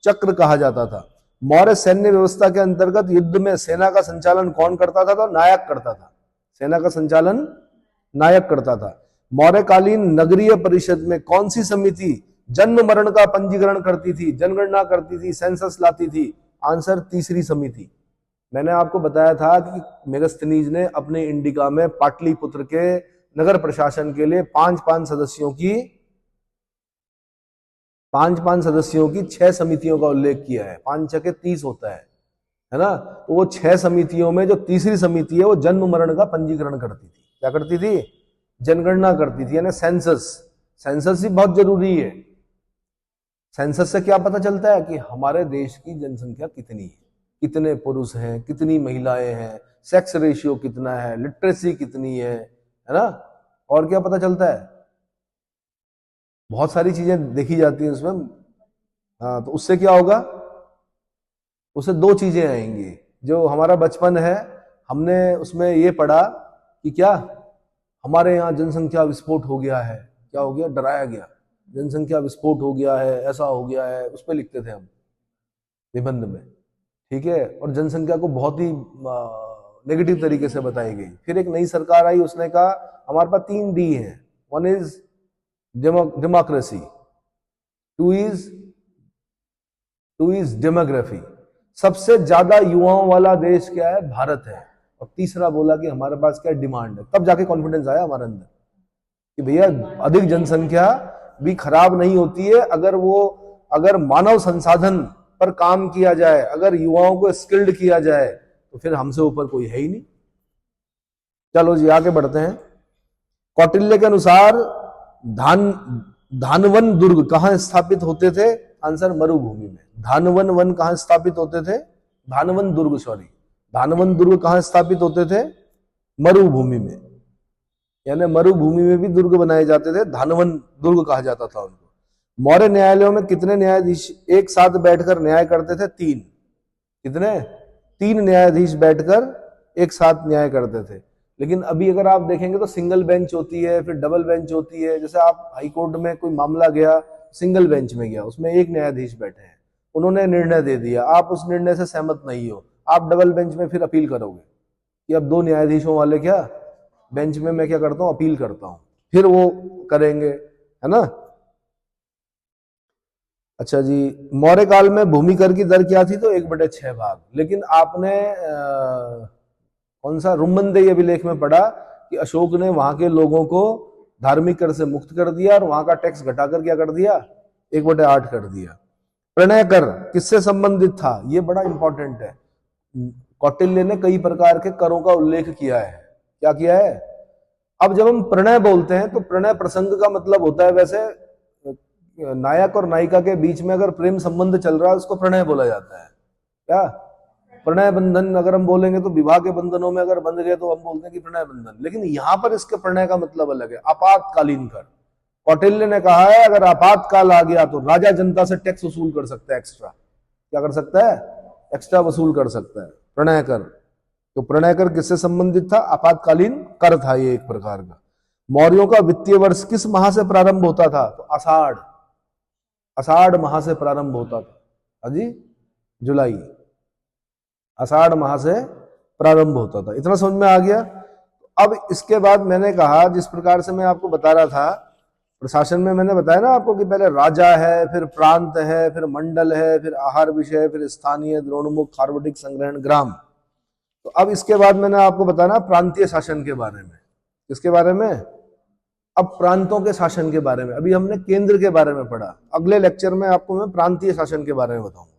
चक्र कहा जाता था। मौर्य सैन्य व्यवस्था के अंतर्गत युद्ध में सेना का संचालन कौन करता था? तो नायक करता था। सेना का संचालन नायक करता था। मौर्यकालीन नगरीय परिषद में कौन सी समिति जन्म मरण का पंजीकरण करती थी, जनगणना करती थी, सेंसस लाती थी? आंसर, तीसरी समिति। मैंने आपको बताया था कि मेगस्थनीज ने अपने इंडिका में पाटलिपुत्र के नगर प्रशासन के लिए 5-5 सदस्यों की 6 समितियों का उल्लेख किया है। 5 छके 30 होता है ना। तो वो 6 समितियों में जो तीसरी समिति है वो जन्म मरण का पंजीकरण करती थी। क्या करती थी? जनगणना करती थी, यानी सेंसस। सेंसस ही बहुत जरूरी है। सेंसस से क्या पता चलता है कि हमारे देश की जनसंख्या कितनी है, कितने पुरुष हैं, कितनी महिलाएं हैं, सेक्स रेशियो कितना है, लिटरेसी कितनी है ना। और क्या पता चलता है? बहुत सारी चीजें देखी जाती हैं उसमें। हाँ, तो उससे क्या होगा? उससे 2 चीजें आएंगी। जो हमारा बचपन है, हमने उसमें ये पढ़ा कि क्या हमारे यहाँ जनसंख्या विस्फोट हो गया है। क्या हो गया? डराया गया, जनसंख्या विस्फोट हो गया है, ऐसा हो गया है। उस पर लिखते थे हम निबंध में, ठीक है। और जनसंख्या को बहुत ही नेगेटिव तरीके से बताई गई। फिर एक नई सरकार आई, उसने कहा हमारे पास 3 डी हैं। 1 इज डेमोक्रेसी, 2 इज डेमोग्राफी। सबसे ज्यादा युवाओं वाला देश क्या है? भारत है। और तीसरा बोला कि हमारे पास क्या डिमांड है। तब जाके कॉन्फिडेंस आया हमारे अंदर कि भैया अधिक जनसंख्या भी खराब नहीं होती है अगर मानव संसाधन पर काम किया जाए, अगर युवाओं को स्किल्ड किया जाए, तो फिर हमसे ऊपर कोई है ही नहीं। चलो जी, आगे बढ़ते हैं। कौटिल्य के अनुसार धानवन दुर्ग कहां स्थापित होते थे? आंसर, मरुभूमि में। धानवन वन कहां स्थापित होते थे? धानवन दुर्ग, सॉरी, धानवन दुर्ग कहां स्थापित होते थे? मरुभूमि में। यानी मरुभूमि में भी दुर्ग बनाए जाते थे, धानवन दुर्ग कहा जाता था उनको। मौर्य न्यायालयों में कितने न्यायाधीश एक साथ बैठकर न्याय करते थे? 3। कितने? 3 न्यायाधीश बैठकर एक साथ न्याय करते थे। लेकिन अभी अगर आप देखेंगे तो सिंगल बेंच होती है, फिर डबल बेंच होती है। जैसे आप हाई कोर्ट में कोई मामला गया, सिंगल बेंच में गया, उसमें 1 न्यायाधीश बैठे हैं, उन्होंने निर्णय दे दिया, आप उस निर्णय से सहमत नहीं हो, आप डबल बेंच में फिर अपील करोगे कि अब 2 न्यायाधीशों वाले क्या बेंच में मैं क्या करता हूं? अपील करता हूं, फिर वो करेंगे, है ना। अच्छा जी, मौर्य काल में भूमि कर की दर क्या थी? तो 1/6 भाग। लेकिन आपने कौन सा रुम्मनदेही अभिलेख में पढ़ा कि अशोक ने वहां के लोगों को धार्मिक कर से मुक्त कर दिया और वहां का टैक्स घटाकर क्या कर दिया? 1/8 कर दिया। प्रणय कर किससे संबंधित था? ये बड़ा इंपॉर्टेंट है। कौटिल्य ने कई प्रकार के करों का उल्लेख किया है। क्या किया है? अब जब हम प्रणय बोलते हैं तो प्रणय प्रसंग का मतलब होता है, वैसे नायक और नायिका के बीच में अगर प्रेम संबंध चल रहा है उसको प्रणय बोला जाता है। क्या प्रणय बंधन अगर हम बोलेंगे तो विवाह के बंधनों में अगर बंध गए तो हम बोलते हैं कि प्रणय बंधन। लेकिन यहां पर इसके प्रणय का मतलब अलग है, आपातकालीन कर। कौटिल्य ने कहा है अगर आपातकाल आ गया तो राजा जनता से टैक्स वसूल कर सकता है, एक्स्ट्रा। क्या कर सकता है? एक्स्ट्रा वसूल कर सकता है, प्रणय कर। तो प्रणय कर किससे संबंधित था? आपातकालीन कर था ये एक प्रकार का। मौर्यों का वित्तीय वर्ष किस माह से प्रारंभ होता था? तो आषाढ़ माह से प्रारंभ होता था। हाजी, जुलाई, आषाढ़ माह से प्रारंभ होता था। इतना समझ में आ गया। अब इसके बाद मैंने कहा, जिस प्रकार से मैं आपको बता रहा था प्रशासन में, मैंने बताया ना आपको कि पहले राजा है, फिर प्रांत है, फिर मंडल है, फिर आहार विषय, फिर स्थानीय, द्रोणमुख, खार्वटिक, संग्रहण, ग्राम। तो अब इसके बाद मैंने आपको बताना प्रांतीय शासन के बारे में। किसके बारे में? अब प्रांतों के शासन के बारे में। अभी हमने केंद्र के बारे में पढ़ा, अगले लेक्चर में आपको मैं प्रांतीय शासन के बारे में बताऊंगा।